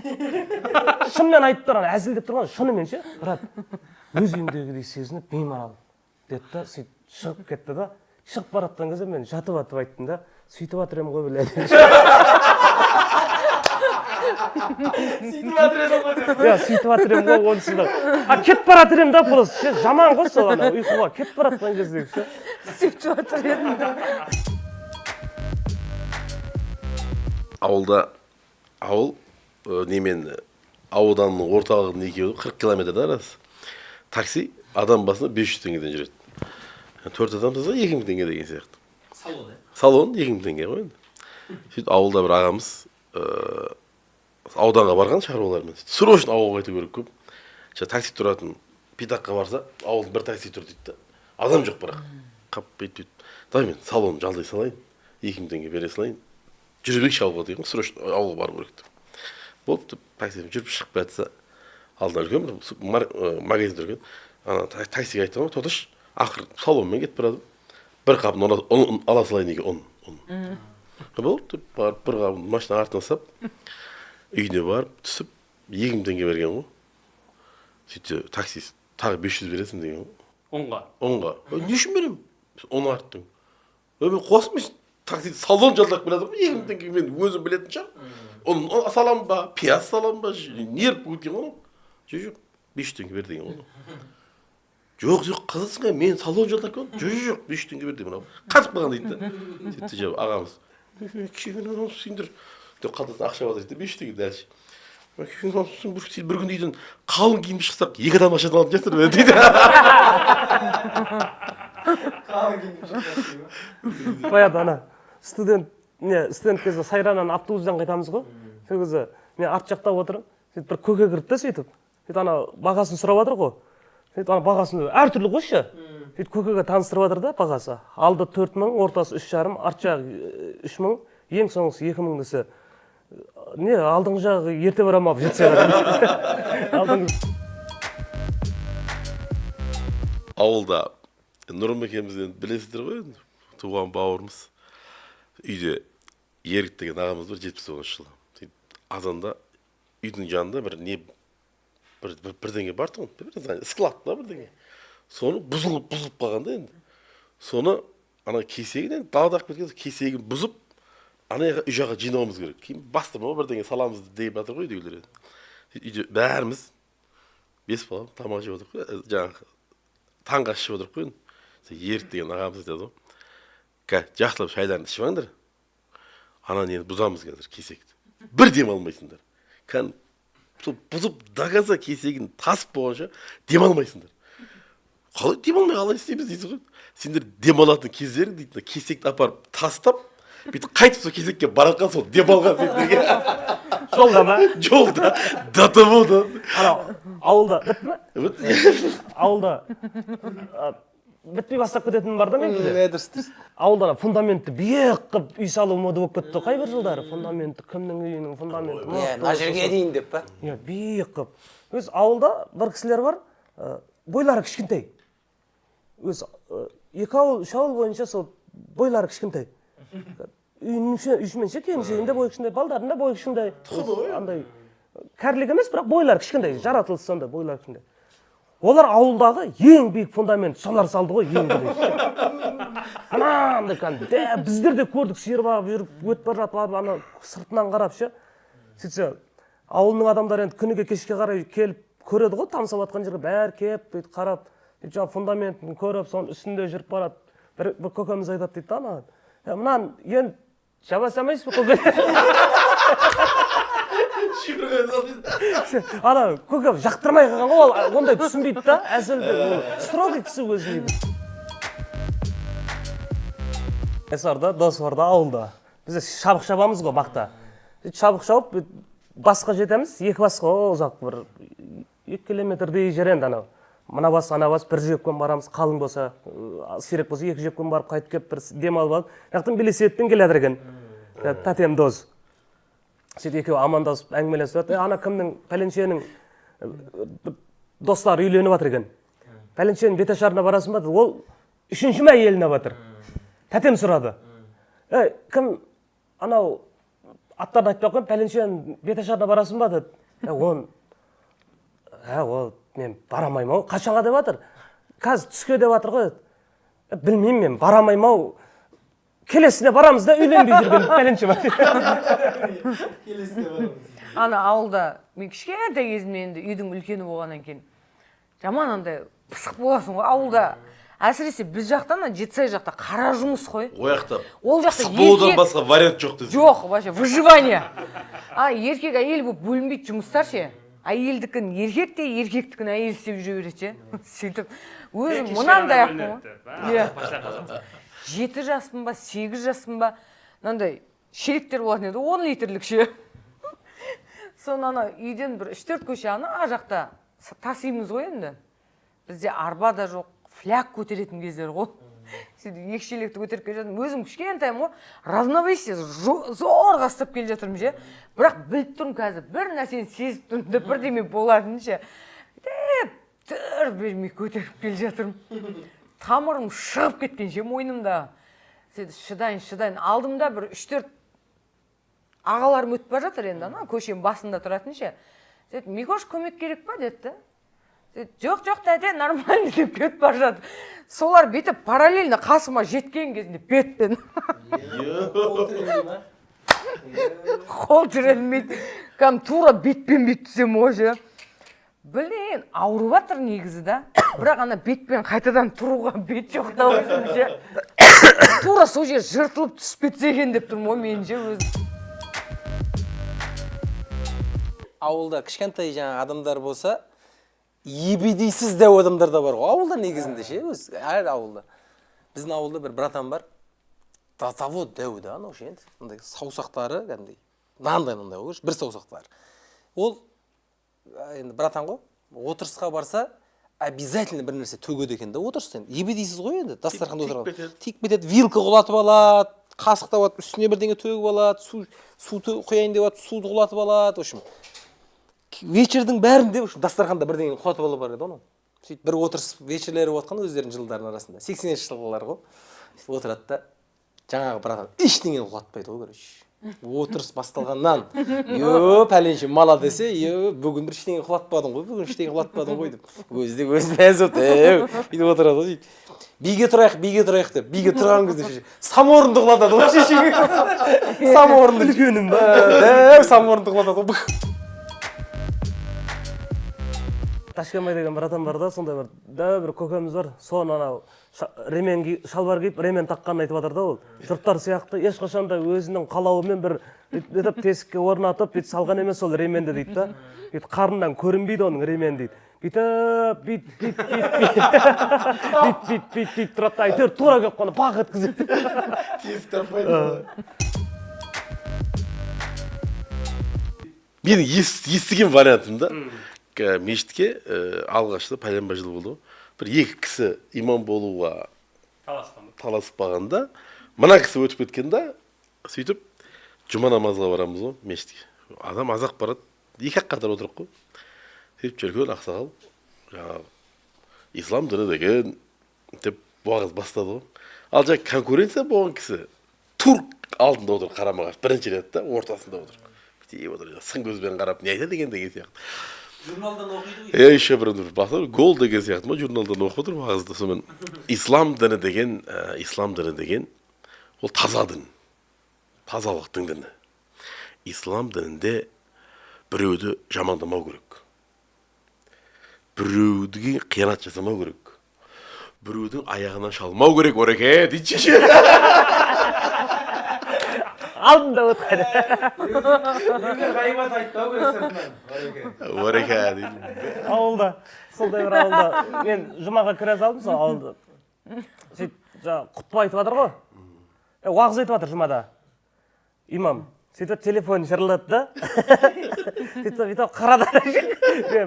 Speaker 5: Шынымен айтып тұрған, әзілдеп тұрған, шынымен ше, брат, өз үйіңдегідей сезініп, беймарал деді да, сөйтіп шығып кетті да. Шығып бара жатқан кезде мен жатып атып айттым да, сөйтіп жатыр едім ғой біледі. Сөйтіп жатыр едім ғой онсыз да. Кетіп бара жатыр едім да, просто жаман ғой сол ана ұйқыға кетіп бара жатқан кездегі ше.
Speaker 4: сөйтіп жатыр едім.
Speaker 3: Ауылда ауыл немен ауданның орталығының екеуі 40 километр арасы. Такси адам басына 500 теңгеден жүреді. 4 адам тұрса 2000 теңге деген сияқты. Салон 2000 теңге ғой енді. Сөйтіп ауылда бір ағамыз ауданға барған шаруалармен. Срочно ауылға қайту керек көп. Такси тұратын питаққа барса, ауылдың бір такси тұр дейді да. Адам жоқ бірақ. Қап бүйтіп. Дай мен салонын жалдай салайын. 2000 теңге бере салайын. Жүрбекші ауылға деген, срочно ауылға бару керек деп. Болды, таксимен жүріп шығып жатса, алдына үлкен бір магазин тұрған. Ана таксиге айттым ғой, тоташ, ақыр салонмен кетіп барады. Бір қабын ала салайын екен, ұн. Болды, барып бір қабын машина артына сап, үйіне барып түсіп, 2000 теңге берген ғой. Сөйтсе таксист, тағы 500 бересің деген ғой. Ұнға. Не үшін беремін? Ұн арттың. Мен қосым такси салон жалдап келатыр ғой, 2000 теңге мен өзім білетін шығар. Ұн салам ба, пияз салам ба, неріп өткен ғой. Жоқ, 500 теңге бер деген ғой. Жоқ, қызысың ғой, мен салон жалдап келдім. Жоқ, 500 теңге бер деген. Қатып қалған дейді да. Сөйтті жауап ағамыз. Күйеуін сендер деп қалтасына ақша батыр дейді, 500 теңге дәлші. Бір күн үйден қалың киім шықсақ, 2 адам ақшадан алып жатыр дейді.
Speaker 5: Баяғыда ана студент кезде Сайраннан автобуспен қайтамыз ғой. Сол кезде мен арт жақта отырмын. Сөйтіп бір көке кірді да сөйтіп. Сөйтіп ана бағасын сұрап жатыр ғой. Сөйтіп ана бағасын әртүрлі ғой ше. Сөйтіп көкеге таныстырып жатыр да бағасы. Алды 4000, ортасы 3,5, арт жағы 3000, ең соңғысы 2000 десе. Не, алдыңғы жағы ерте барам алып жетсе алдыңғы.
Speaker 3: Ауылда Нұрым екеумізден білесіздер ғой енді, туған бауырымыз. Үйде Ерік деген ағамыз бар, 79 жылы. Азанда үйдің жанында бірдеңе бар тұғын, склад ба бірдеңе. Соны бұзылып қалғанда енді. Соны ана кесегінен, даладақ кеткен кесегін бұзып, ана үй жаққа жинауымыз керек. Кейін бастырма бірдеңе саламыз deyip жатыр ғой үйдегілер. Үйде бәріміз 5 бала тамақ жеп отырық қой, жаңағы таңғы ас ішіп отырық қой. Ерік деген ағамыз деді ғой. Жақсылап шайларын ішіп алыңдар. Ана нені бұзамыз қазір кесекті. Бір дем алмайсыңдар. Бұзып дағаза кесегін тасып болғанша дем алмайсыңдар. Қалай дем алмай қалай істейміз дейсіз ғой. Сендер дем алатын кездері дейді, кесекті апарып тастап, бүйтіп қайтып сол кесекке баратқан сол дем алған сендерге.
Speaker 5: Жолда ма?
Speaker 3: Жолда. ДТВ-да.
Speaker 5: Ауылда бітті ме? Ауылда бітпей бастап кететін бар да мен кейде. Ауылда фундаментті биік қып үй салу мода болып кетті қай бір жылдары. Фундаментті кімнің үйінің фундаменті.
Speaker 1: Мына жерге дейін деп па?
Speaker 5: Биік қып. Өз ауылда бір кісілер бар, бойлары кішкентай. Өз 2 ауыл, 3 ауыл бойынша сол бойлары кішкентай. Үйшіменше келіншегінде бой кішкентай, балдарында бой кішкентай. Андай кәрілік емес, бірақ бойлары кішкентай, жаратылысы сонда бойлары кішкентай. Олар ауылдағы ең биік фундамент солар салды ғой, ең биік. Анандай кәдімгі, біздер де көрдік, сиыр бағып жүріп, өтіп бара жатып, ана сыртынан қарап ше. Сөйтсе, ауылның адамдары енді күніге кешке қарай келіп көреді ғой, тамсап жатқан жерге бәрі келіп, бүйтіп қарап, жаңағы фундаментін көріп, соның үстінде жүріп барады. Бір көкеміз айтады дейді да маған. Мынан енді жаба салмайсыз ба көке? Ана көке жақтырмай қалған ғой, ондай түсінбейді да, әзіл строгий кісі өзіне. Есарда, дос бар да ауылда. Біз шабық шабамыз ғой бақта. Шабық шауып, басқа жетеміз, 2 басқа ұзақ бір 2 километрдей жер енді анау. мына бас ана бас бір жепкен барамыз, қалың болса сирек болса 2 жепкен барып қайтып келіп бір демалып алып жақтан велосипедпен келе жатыр екен тәтем дос. Сөйтіп екеуі амандасып әңгімелесіп жатыр. Ана кімнің пәленшенің достары үйленіп жатыр екен. Пәленшенің беташарына барасың ба? Ол 3-ші ме әйеліне батыр. Тәтем сұрады. Кім анау аттарын айтпай қойып, пәленшенің беташарына барасың ба деді. Ол мен барамаймын ау. Қашанға деп жатыр? Қазір түске деп жатыр ғой. Білмеймін мен, барамаймын ау. Келесіне барамыз да үйленбей жүрген пәленше бар.
Speaker 1: Келесіне барамыз.
Speaker 4: Ана ауылда мен кішкентай кезімде енді үйдің үлкені болғаннан кейін жаман андай пысық боласың ғой. Ауылда әсіресе біз жақтан Жетісай жақта қара жұмыс қой.
Speaker 3: Ояқта
Speaker 4: Ол жақта
Speaker 3: пысық болудан басқа вариант жоқ десең.
Speaker 4: Жоқ, вообще выживание. Еркек әйел болып бөлінбейді жұмыстар ше. Әйелдікін еркек те, еркектікін әйел істеп жүре береді ше. Сөйтіп өзім мынандай ақпын. 7 жаспын ба, 8 жаспын ба, мынандай шелектер болатын еді, 10 литрлік ше. Соны ана үйден бір 3-4 көше ана жақта тасимыз ғой енді. Бізде арба да жоқ, фляг көтеретін кездер ғой. Сөйтіп 2 шелекті көтеріп келе жатырмын. Өзім кішкентаймын ғой, равновесие зор қастап келе жатырмын ше. Бірақ біліп тұрмын қазір, бір нәрсені сезіп тұрмын да бірдеме болатын ше. Түр бермей көтеріп келе жатырмын. Тамырым шығып кеткен ше мойнымда. Сөйтіп шыдайын алдымда бір 3-4 ағаларым өтіп бара жатыр енді, ана көшенің басында тұратын ше. Сөйтіп Микош көмек керек па деді. Жоқ тәте, нормально деп кетіп бара жатыр. Солар бетіп параллельно қасыма жеткен кезінде бетпен. Қол тірелмейді. Кәм тура бетпен бет түсем ғой. Білейін, ауырып жатыр негізі да. Бірақ ана бетпен қайтадан тұруға бет жоқ та өзімше. Тура сол жер жыртылып түсіп кетсе екен деп тұрмын ғой меніңше өзім.
Speaker 1: Ауылда кішкентай жаңа адамдар болса, ебедейсіз дәу адамдар да бар ғой. Ауылда негізінде ше, әр ауылда. Біздің ауылда бір братан бар. Тазавод дәу да, анау ше енді. Мындай саусақтары кәдімгідей. Нандай ғой, бір саусақтары. Ол енді братан ғой, отырысқа барса, обязательно бір нәрсе төгеді екен да отырыста. Ебедейсіз ғой енді, дастарханда отырған. Тик бетеді, вилка құлатып алады, қасықта алады, үстіне бірдеңе төгіп алады, су құяйын деп алады, суды құлатып алады, в общем. Вечердің бәрінде дастарханда бірдеңе құлатып алып бар еді оның. Сөйтіп бір отырыс вечерлері отқан өздерінің жылдарының арасында. 80-ші жылғылар ғой. Сөйтіп отырады да, жаңағы братан ештеңені құлатпайды ғой, короче. Отырыс басталғаннан, пәленше мала десе, бүгін бір ештеңе құлатпадың ғой деп. Өзі мәз отыр, бүйтіп отырады ғой. Биге тұрайық деп, биге тұрған кезде саморынды құлатады ғой шешеге. Саморынды үлкенім ба? Саморынды құлатады ғой.
Speaker 5: Ташкенбай деген братан бар да, сондай бір көкеміз бар. Соны анау шалбар киіп, ремен таққанын айтып жатыр да ол. Жұрттар сияқты ешқашанда өзінің қалауымен бір етіп тесікке орнатып, бүйтіп салған емес ол ременді дейді да. Бүйтіп қарыннан көрінбейді оның ремен дейді. Бүйтіп тұрады да, әйтеуір тура келіп қана пақ еткізеді.
Speaker 3: Тесік таппайды. Менің естіген вариантым да, мешітке алғашында пәленбай жыл болды ғой. Бір 2 кісі имам болуға таласып қалғанда, мына кісі өтіп кеткен да, сөйтіп жұма намазға барамыз ғой мешітке. Адам азақ барады, 2-ақ қатар отырып қой. Сөйтіп жүрген ақсақал, жаңағы ислам діні деген деп уағыз бастады ғой. Ал жаңағы конкуренция болған кісі тур алдында отыр, қарама-қарсы бірінші рет та ортасында отыр. Сын көзбен қарап не айтады деген сияқты.
Speaker 1: Журналдан оқиды ғой.
Speaker 3: Еще бір басыр гол деген сияқты ма журналдан оқып отыр уағызды. Сонымен ислам діні деген ол таза дін. Тазалықтың діні. Ислам дінінде біреуді жамандамау керек. Біреуге қиянат жасамау керек. Біреудің аяғынан шалмау керек, ореке дейді ше.
Speaker 5: Алдында отқан.
Speaker 1: Ғайбат айтпау керек сыртынан.
Speaker 3: Ореке дейді.
Speaker 5: Ауылда, сондай бір ауылда. Мен жұмаға кіре салдым сол ауылда. Сөйтіп, құтпа айтып жатыр ғой. Уағыз айтып жатыр жұмада. Имам, сөйтіп телефон шырылдады да. Сөйтіп қарады.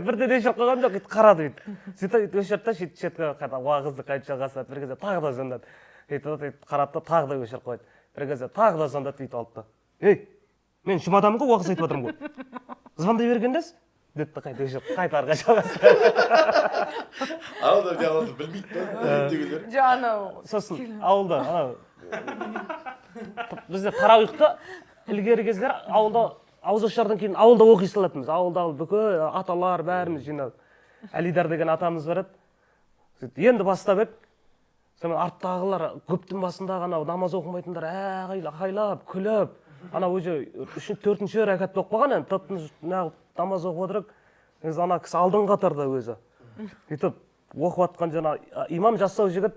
Speaker 5: Бірден өшіріп қойған жоқ, қарады бүйтіп. Сөйтіп өшірді да шетке қайта уағызды қайта жалғастырды. Бір кезде тағы да звондады. Сөйтіп қарады да тағы да өшіріп қойды. Бір кезде тағы да звондады бүйтіп алды да. Ей, мен жұмадамын ғой, уағыз айтып жатырмын ғой. Звондай бергендесіз? Деді да қайта өшіріп, қайта арға жалғастырды.
Speaker 3: Анада диалогты білмейді да.
Speaker 4: Анау
Speaker 5: Сосын ауылда бізде тарауихты ілгері кездер ауылда ауызашардан кейін ауылда оқи салатынбыз. Ауылдағы бүкіл аталар бәріміз жиналып. Әлидар деген атамыз бар еді. Енді бастап еді. Сонымен арттағылар көптің басында ғана намаз оқымайтындар айғайлап, күліп. Ана өзі 3-4-ші рәкат болып қалған енді тып-тыныш намаз оқып отырып, ана кісі алдын қатарда өзі. Сөйтіп оқып жатқан жаңа имам жасау жігіт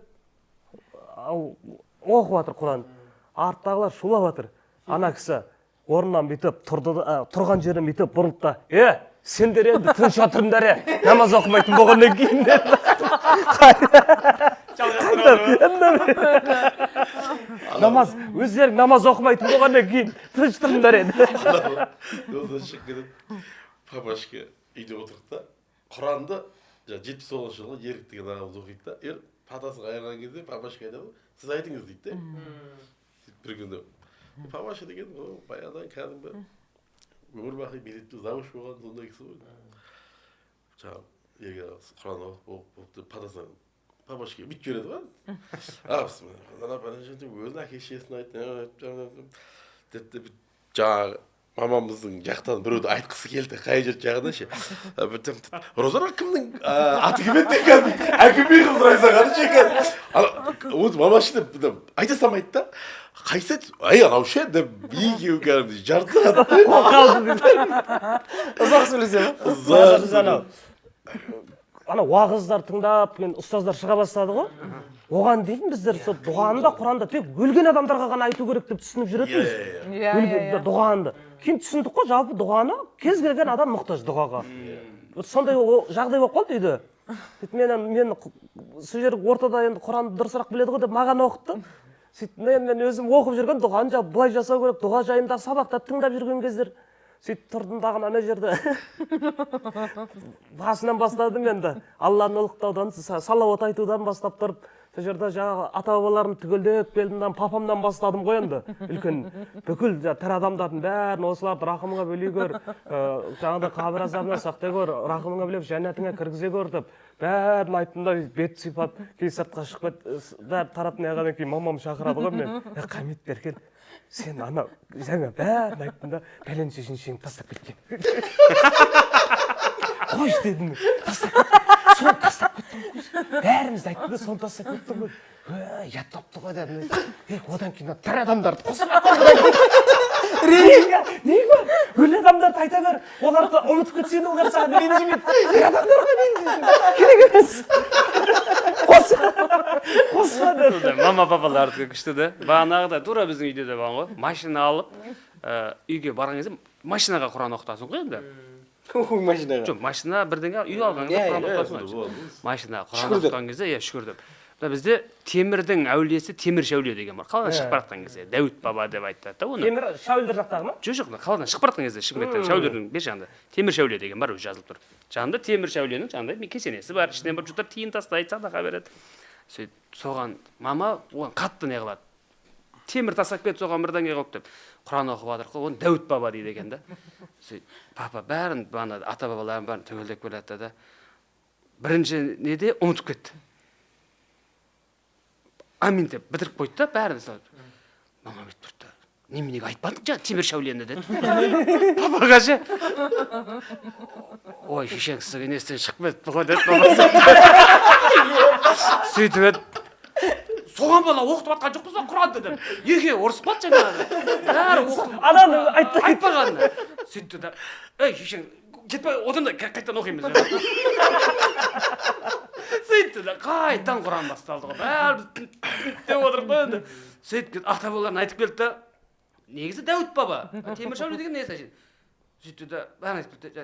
Speaker 5: оқып жатыр Құран. Арттағылар шулап жатыр. Ана кісі орнынан бүйтіп тұрған жерін бүйтіп бұрылды да, сендер енді тыныш отырыңдар, намаз оқымайтын болғаннан кейін. Намаз, өздерің намаз оқымайтын болғаннан кейін тыныш тұрыңдар еді.
Speaker 3: Одан шығып кетіп, папашка үйде отырды да, Құранды 79 жылы Ерік деген ағамыз оқиды да, патасын қайырған кезде папашка айтады, сіз айтыңыз дейді де. Бір күні папаша деген баяғыдан кәдімгі өмір бақи билетті завуч болған сондай кісі ғой. Жаңағы егер Құран оқып патасынан папашка бүйтіп жібереді ғой. Өзінің әке шешесін айтты деді, жаңағы мамамыздың жақтан біреуді айтқысы келді, қай жер жағына ше. Розара кімнің аты кім еді екен? Әкімбей қыз сұрайсағаны ше екен. Өзі мамашы деп айта салмайды да. Қайсы анау ше деп екеуі кәдімгі жарты сағат.
Speaker 1: Ұзақ сөйлесе ма?
Speaker 3: Ұзақ.
Speaker 5: Ана уағыздар тыңдап, ұстаздар шыға бастады ғой. Оған дейін біздер сол дұғаны да Құранда тек өлген адамдарға ғана айту керек деп түсініп жүретінбіз. Дұғаны. Кейін түсіндік қой, жалпы дұғаны кез келген адам мұқтаж дұғаға. Сондай жағдай болып қалды үйде. Мен сол жер ортада енді Құранды дұрысырақ біледі ғой деп маған оқытты. Мен өзім оқып жүрген дұғаны былай жасау керек, дұға жайында сабақта тыңдап жүрген кездер. Сөйтіп тұрдым дағы ана жерде басынан бастадым енді. Алланы ұлықтаудан, салауат айтудан бастап тұрып, сол жерде жаңағы ата-бабаларым түгелдеп келдім, папамдан бастадым ғой енді. Үлкен бүкіл тірі адамдардың бәрін осыларды рахымыңа бөлей көр, жаңағыдай қабір азабынан сақтай көр, рахымыңа білеп жәннатыңа кіргізе көр деп бәрін айттым да бет сипап, кейін сыртқа шығып бәрі тарап неғаннан кейін мамам шақырады ғой мен. Қамет Беркен, сен ана жаңа бәрін айттың да пәленше жеңшеңді тастап кеткен. Қойш дедім. Соны тастап кеттім. Бәріміз айттың да соны тастап кеттім ғой. Яттапты ғой дедім. Одан кейін тірі адамдарды қосып неге? Өлі адамдарды айта бер. Оларды ұмытып кетсең олар саған ренжімейді. Тірі адамдарға ренжімейді. Керек емес. Қоса деді.
Speaker 2: Мама папалардікі күшті де. Бағанағыда тура біздің үйде де болған ғой. Машина алып үйге барған кезде машинаға Құран оқытасың ғой енді.
Speaker 1: Машинаға.
Speaker 2: Жоқ, машина бірдеңе үй алған кезде Құран оқытасың. Машинаға Құран оқытқан кезде, шүкір деп. Бізде темірдің әулиесі Темір Шәуле деген бар. Қаладан шығып баратқан кезде Дәуіт баба деп айтады да оны.
Speaker 5: Темір Шәулдер жақтағы ма?
Speaker 2: Жоқ, қаладан шығып баратқан кезде Шымкенттен Шәулердің бер жағында Темір Шәуле деген бар, өзі жазылып тұр. Жанында Темір Шәуленің жанында кесенесі бар, ішінен бір жұтап тиын тастайды, садақа береді. Сөйтіп соған мама оған қатты не қылады. Темір тастап кетіп соған бірдеңе қылып деп Құран оқып жатыр ғой, оны Дәуіт баба дейді екен да. Сөйтіп папа бәрін ата бабаларын бәрін түгелдеп келеді да. Бірінші неде ұмытып кетті. Амин деп бітіріп қойды да бәрін салып. Мама бүйтіп тұрды. Неменеге айтпадың жаңа Темір Шәулені деді. Папаға ше. Ой, шешең сізге нестен шығып кетті ғой деді мамасы. Сөйтіп еді. Соған бала оқытып жатқан жоқпыз ба Құранды дедім. Екеуі ұрысып қалды жаңағы. Бәрі оқып.
Speaker 5: Ананы
Speaker 2: айтпағанына. Сөйтті да. Ей, шешең кетпей одан да қайтадан оқимыз. Сөйтті да қайтадан Құран басталды ғой. Бәрі деп отырып қойды. Сөйтіп ата-бабаларын айтып келді да. Негізі Дәуіт баба. Темір Шәуле деген несі әшейін. Сөйтті да бәрін айтып келді.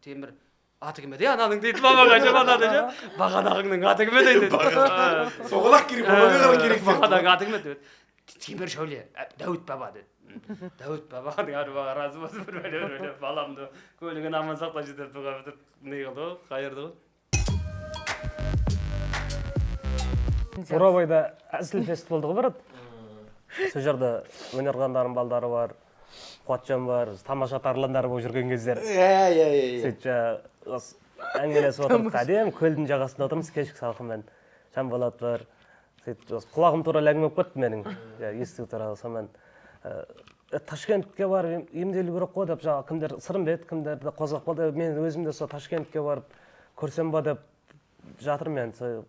Speaker 2: Темір аты кім еді ананың дейді мамаға жаманады ше. Бағанағыңның аты кім еді дейді.
Speaker 3: Соғалақ керек, бабаға керек.
Speaker 2: Бағанағың аты кім еді. Темір Шәуле, Дәуіт баба деді. Дәуіт бабаның арбаға разы болсын бір бөле баламды көлігін аман сақтап жетіп туға бітіп не қылды ғой қайырды ғой.
Speaker 5: Бурабайда әзіл фестивалдығы барады. Сол жерде өнер қандарын балдары бар, Қуатжан бар, тамаша тарландар болып жүрген кездер. Сөйтіп әңгімелесіп отырдық. Әдем көлдің жағасында отырмыз, кешкі салқынмен. Жанболат бар. Сөйтіп құлағым туралы әңгіме болып кетті менің. Естігі туралы сонымен Ташкентке барып емделу керек қой деп, жаңағы кімдер Сырымбет, кімдерді қозғап қалды. Мен өзім де сол Ташкентке барып көрсем ба деп жатырмын. Мен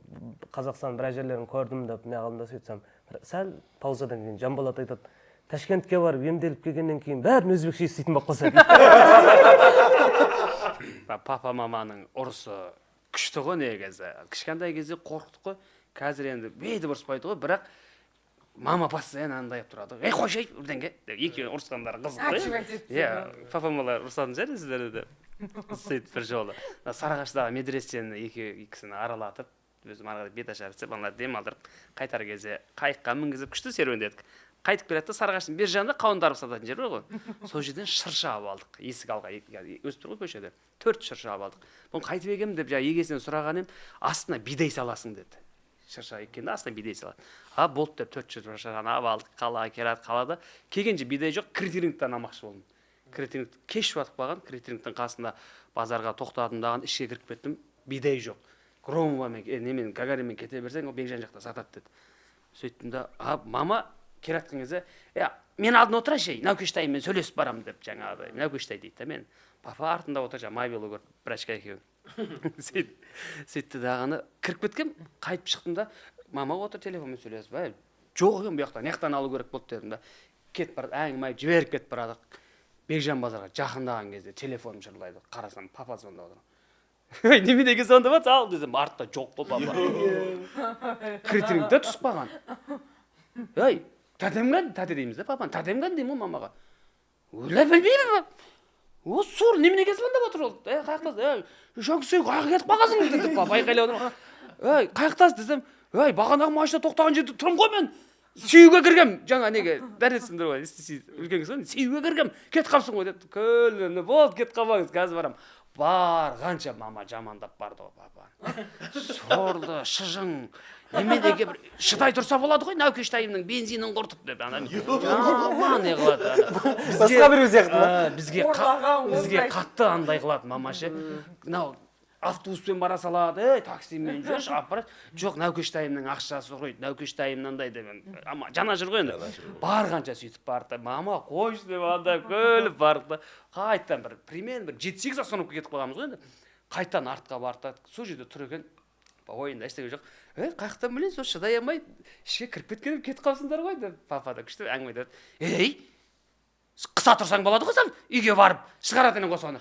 Speaker 5: Қазақстан бір жерлерін көрдім деп, не қылдым да сөйтсем, сәл паузадан кейін Жанболат айтады, Ташкентке барып емделіп келгеннен кейін бәрін өзбекше еститін болып қалса дейді.
Speaker 2: Папа маманың ұрысы күшті ғой негізі. Кішкентай кезде қорқытып қой. Қазір енді бейді ұрыспайды ғой, бірақ мама постоянно андай тұрады. Ей, қойшай, үрденге. Екеуі ұрысқандары қызық. Папа мамалар ұрысатын жер сіздерді деп. Сөйтіп бір жолы. Сарыағаштағы медресені екісіні аралатып, өзім арада бет ашар істеп, аналар дем алдырып, қайтар кезде қайыққа мінгізіп күшті серуендедік. Қайтып келеді де Сарыағаштың бер жағында қауындарып сататын жер бар ғой. Сол жерден шырша алып алдық. Есік алға өсіп тұр ғой көшеде. 4 шырша алып алдық. Бұны қайтып егемін деп егесінен сұраған ем, астына бидай саласың деді. Шырша еккенде астына бидай салады. Болды деп 4 шыршаны алып алдық. Қалаға келеді, қалада келгенше бидай жоқ, критерингтен алмақшы болдым. Критеринг кеш батып қалған, критерингтің қасында базарға тоқтадым даған, ішке кіріп кеттім, бидай жоқ. Громовамен, немен Гагаринмен кете берсең, ол Бекжан жақта сатады деді. Сөйттім да, мама келатқан кезде, мен алдын отырайшы, Наукештаймен сөйлесіп барам деп, жаңағы Наукештай дейді. Мен папа артында отыр, мобилы көріп, брачка екеуін. Сөйтті дағаны кіріп кеткем, қайтып шықтым да, мама отыр телефонмен сөйлесіп, жоқ екен бұл жақтан алу керек болды дедім да. Кетіп барады, әңгіме жіберіп кетіп барады. Бекжан базарға жақындаған кезде телефоным жырлайды. Қарасам, папа звондап отыр. Неменеге звондап жатыр? Ал десем, артта жоқ қой папа. Критерингте түсіп қалған. Тәтемген, тәте дейміз де папаны. Тәтемген деймін мамаға. Өлі білмеймін. О, сұр, неменеге звондап отыр ол? Қаяқтас, жаңғысы қаяқ кетіп қалғансың деді папа. Айқайлап отыр. Қаяқтас десем, бағанағы машина тоқтаған жерде тұрмын ғой мен. Сүйуге кіргем, жаңа неге, дәресіңдір ғой, үлкен кісі, сүйуге кіргем, кет қапсың ғой деп, көліні болды, кет қапаңыз, қазір барам. Барғанша мама жамандап барды ғой папа. Сорлы, шыжың, неменеге бір шыдай тұрса болады ғой, Наукештайымның бензинін құртып деп. Жаман не қылады.
Speaker 1: Басқа біреу сияқты ма?
Speaker 2: Бізге қатты андай қылады мамашы. Автобуспен бара салады, таксимен жүрш, апарат. Жоқ, Наукештайымның ақшасы қойды, Наукештайымнан деп. Ама жана жүр ғой енді. Барғанша сөйтіп барды. Мама, қойшы деп анда көліп барды. Қайттан примерно 7-8 остановка кетіп қалғанбыз ғой енді. Қайттан артқа барды. Сол жерде тұр екен. Ойында ештеңе жоқ. Қаяқтан білесіз, сол шыдай алмай, ішке кіріп кеткен кетіп қалсыңдар ғой деп. Папа да күшті әңгіме деді. Қыса тұрсаң болады ғой сен, үйге барып, шығаратының қосағаны.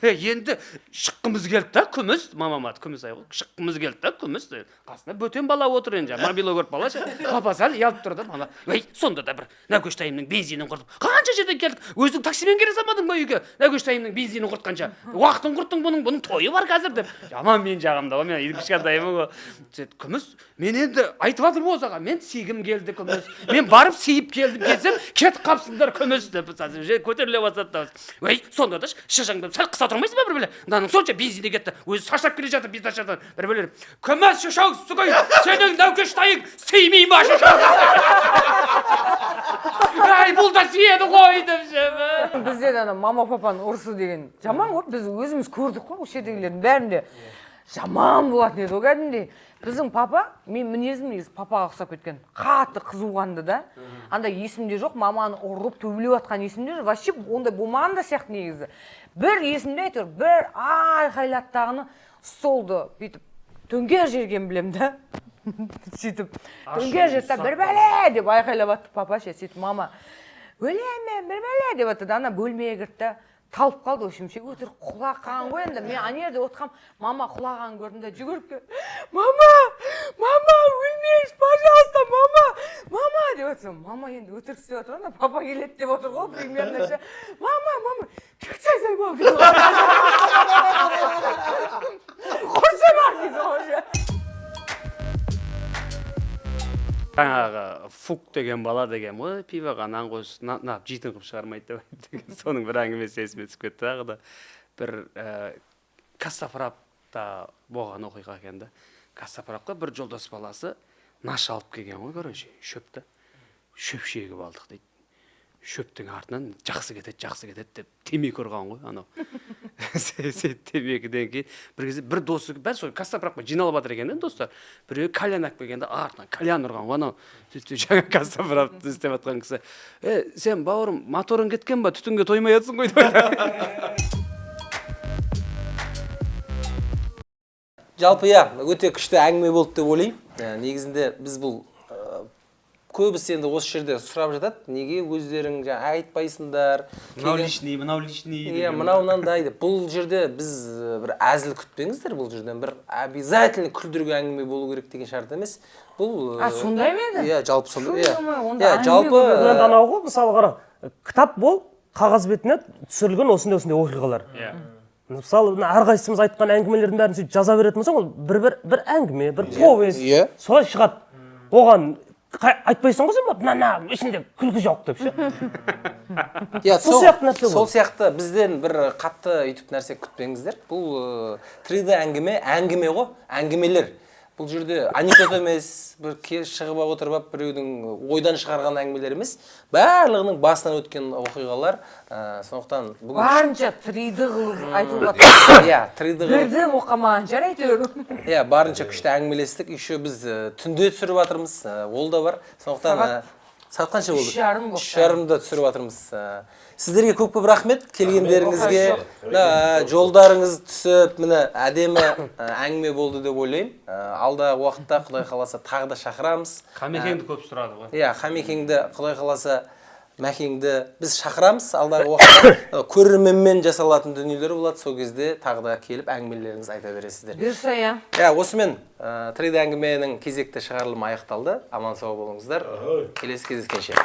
Speaker 2: Енді шыққымыз келді да, күміс, мамама күміс ай ғой, шыққымыз келді да, күміс. Қасында бөтен бала отыр енді, мобило көріп бала ше. Папа сәл ялып тұрды, мама, сонда да бір Наукештайымның бензинін құртып. Қанша жерден келдік, өзің таксимен келе салмадың ба үйге? Наукештайымның бензинін құртқанша. Уақытын құрттың бұның тойы бар қазір деп. Жаман мен жағымда ғой, мен кішкентаймын ғой. Күміс, мен енді айтып жатырмын осыға, мен сүйгім келді күміс. Мен барып сүйіп келдім келсем, кет қапсыңдар күміс деп көтеріле бастады. Сонда да шыжаңдап сәл қыса тұрмайсыз ба бір-біле? Мынаның сонша бензині кетті. Өзі саштап келе жатыр беташадан. Бір-біле. Күміс шышау сұғай, сенің Наукештайың сүймей ма шышау? Бұл да сүйеді ғой деп жемі.
Speaker 4: Бізде мама папаның ұрысы деген жаман ғой. Біз өзіміз көрдік қой, осы жердегілердің бәрінде. Жаман болатын еді, кәдімгідей. Біздің папа, мен мінезім негізі папаға ұқсап кеткен. Қатты қызуғанды да. Андай есімде жоқ, маманы ұрып төбелеп жатқан есімде жоқ. Вообще ондай болмаған да сияқты негізі. Бір есімде әйтеуір бір айқайлаттағыны столды бүйтіп төңкер жерген білем да. Сөйтіп төңкер жерде бір бәле деп айқайлап жатты папа ше. Сөйтіп мама өлемін бір бәле деп жатты да, ана бөлмеге кірді. Талып қалды, өшімше өтір құлаққан ғой енді. Мен ана жерде отқам, мама құлаған көрдім де жүгіріп келді. Мама, өлмейш, пожалуйста, мама деп отырсам. Мама енді өтірік істеп отыр, ана папа келеді деп отыр ғой, примерно ше. Мама, кексайсай мама. Құрсы бар дейді ғой ше.
Speaker 2: Жаңағы Фук деген бала деген ой пиваға нан қойсын нап жейтін қылып шығармайды деп деген соның бір әңгімесі есіме түсіп кетті тағы да бір кассаправда болған оқиға екен да кассаправқа бір жолдас баласы наш алып келген ғой короче шөпті шөп шегіп алдық дейді шөптің артынан жақсы кетеді деп темекі ұрған ғой анау темекіден кейін бір кезде бір досы бәрі сол кассаправқа жиналып жатыр екен да достар біреуі кальян алып келгенде артынан кальян ұрған ғой анау жаңа кассаправды істеп жатқан кісі сен бауырым моторың кеткен ба түтінге тоймай жатсың ғой
Speaker 1: жалпы иә өте күшті әңгіме болды деп ойлаймын негізінде біз бұл көбісі енді осы жерде сұрап жатады неге өздерің жаңа айтпайсыңдар
Speaker 2: мынау лишний
Speaker 1: иә мынау мынандай деп бұл жерде біз бір әзіл күтпеңіздер бұл жерден бір обязательно күлдіргі әңгіме болу керек деген шарт емес бұл
Speaker 4: сондай ма еді
Speaker 1: иә жалпы сондай
Speaker 4: иә
Speaker 1: жалпы
Speaker 5: анау ғой мысалы қара кітап бол қағаз бетіне түсірілген осындай оқиғалар
Speaker 2: иә
Speaker 5: мысалы әрқайсымыз айтқан әңгімелердің бәрін сөйтіп жаза беретін болсаң ол бір әңгіме бір повесть солай шығады оған айтпайсың ғой сен мына ішінде күлкі жоқ деп ше
Speaker 1: иә
Speaker 5: сол сияқты нәрсе
Speaker 1: сол сияқты бізден бір қатты үйтіп нәрсе күтпеңіздер бұл 3D әңгіме ғой әңгімелер бұл жерде анекдот емес бір шығып отырып біреудің ойдан шығарған әңгімелер емес барлығының басынан өткен оқиғалар сондықтан
Speaker 4: барынша 3D қылып айтылып жатыр
Speaker 1: иә 3D
Speaker 4: бірден оқымаған шығар әйтеуір
Speaker 1: иә барынша күшті әңгімелестік еще біз түнде түсіріп жатырмыз ол да бар сондықтан сағат қанша болды
Speaker 4: 3:30
Speaker 1: 3:30-да түсіріп жатырмыз сіздерге көп рахмет келгендеріңізге жолдарыңыз түсіп міне әдемі әңгіме болды деп ойлаймын алдағы уақытта құдай қаласа тағы да шақырамыз
Speaker 2: Хамекеңді көп сұрады ғой
Speaker 1: иә Хамекеңді құдай қаласа Мәкеңді біз шақырамыз алдағы уақытта көрерменмен жасалатын дүниелер болады сол кезде тағы да келіп әңгімелеріңізді айта бересіздер
Speaker 4: бұйырса иә
Speaker 1: осымен 3D әңгіменің кезекті шығарылымы аяқталды аман сау болыңыздар келесі кездескенше